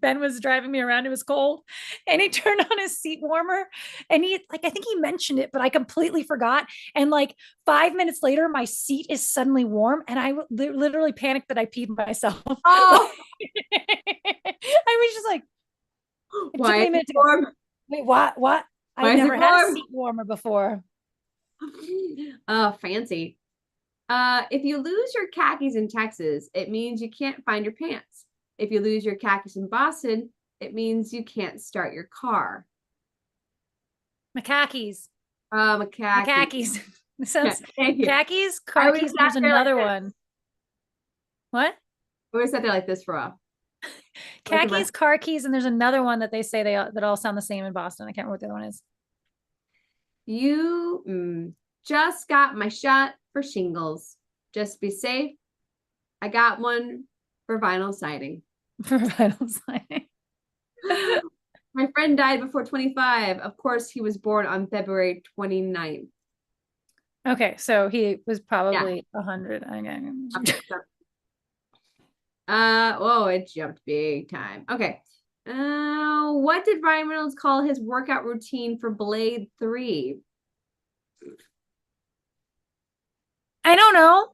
Ben was driving me around, it was cold, and he turned on his seat warmer, and I think he mentioned it, but I completely forgot. And like 5 minutes later, my seat is suddenly warm, and I literally panicked that I peed myself. Oh. I was just like, why is it warm? Wait, what? I've never had a seat warmer before. Oh, fancy. If you lose your khakis in Texas, it means you can't find your pants. If you lose your khakis in Boston, it means you can't start your car. Khakis. Khakis. Sounds khakis, khakis. There's another one. What? I always said they're like this for a khakis, car keys, and there's another one that they say that all sound the same in Boston. I can't remember what the other one is. You just got my shot for shingles. Just be safe. I got one for vinyl siding. For vinyl siding. My friend died before 25. Of course, he was born on February 29th. Okay, so he was probably 100. It jumped big time. Okay. What did Ryan Reynolds call his workout routine for Blade 3? I don't know.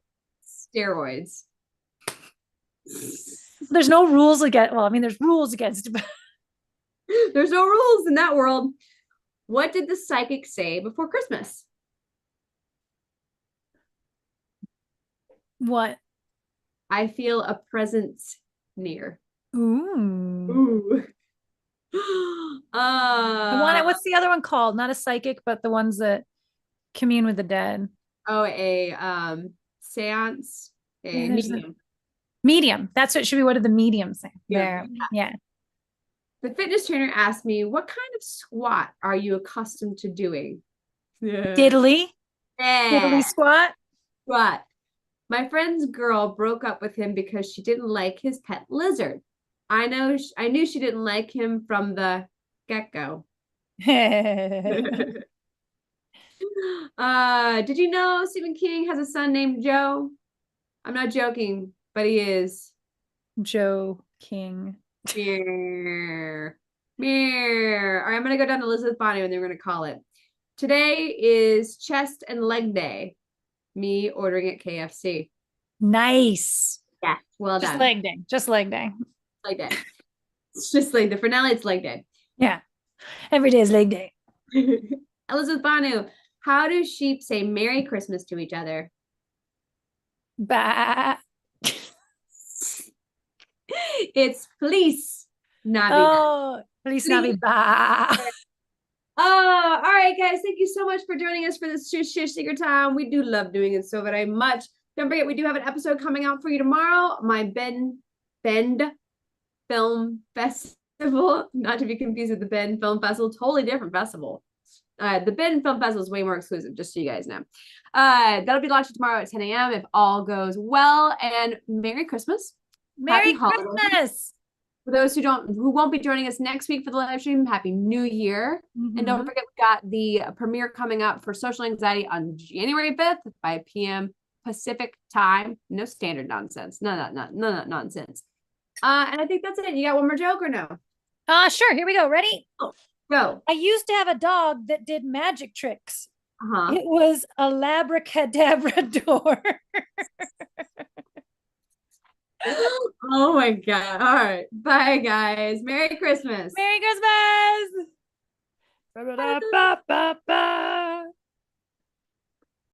Steroids. There's no rules against. Well, I mean, there's rules against. There's no rules in that world. What did the psychic say before Christmas? What? I feel a presence near. Ooh. The one, what's the other one called? Not a psychic, but the ones that commune with the dead. Oh, a seance, Yeah, a there's medium. medium. That's what it should be. What are the mediums thing? Yeah. There. Yeah. The fitness trainer asked me, "What kind of squat are you accustomed to doing?" Yeah. Diddly. Yeah. Diddly squat. Squat. My friend's girl broke up with him because she didn't like his pet lizard. I knew she didn't like him from the get-go. Did you know Stephen King has a son named Joe? I'm not joking, but he is. Joe King. Meow. Meow. All right, I'm gonna go down to Elizabeth Bonnie and they're gonna call it. Today is chest and leg day. Me ordering at KFC. Nice. Yes, well Just done. leg day. Just leg day. Leg day. It's just like the finale, it's leg day. Yeah. Every day is leg day. Elizabeth Banu, how do sheep say Merry Christmas to each other? Bah. It's please not be bad. Oh, please not be bah. Oh, all right, guys. Thank you so much for joining us for this Shush Shush Secret Time. We do love doing it so very much. Don't forget, we do have an episode coming out for you tomorrow. My Bend Film Festival, not to be confused with the Bend Film Festival, totally different festival. The Bend Film Festival is way more exclusive, just so you guys know. That'll be launching tomorrow at 10 a.m. if all goes well. And Merry Christmas. Merry Happy Christmas. holidays. For those who won't be joining us next week for the live stream, Happy New Year. And don't forget, we got the premiere coming up for Social Anxiety on January 5th, 5 p.m. Pacific time. No standard nonsense. No nonsense. And I think that's it. You got one more joke or no? Sure. Here we go. Ready? Go. I used to have a dog that did magic tricks. Uh-huh. It was a labracadabrador. Oh my God. All right. Bye, guys. Merry Christmas. Merry Christmas. Ba-ba-da-ba-ba-ba.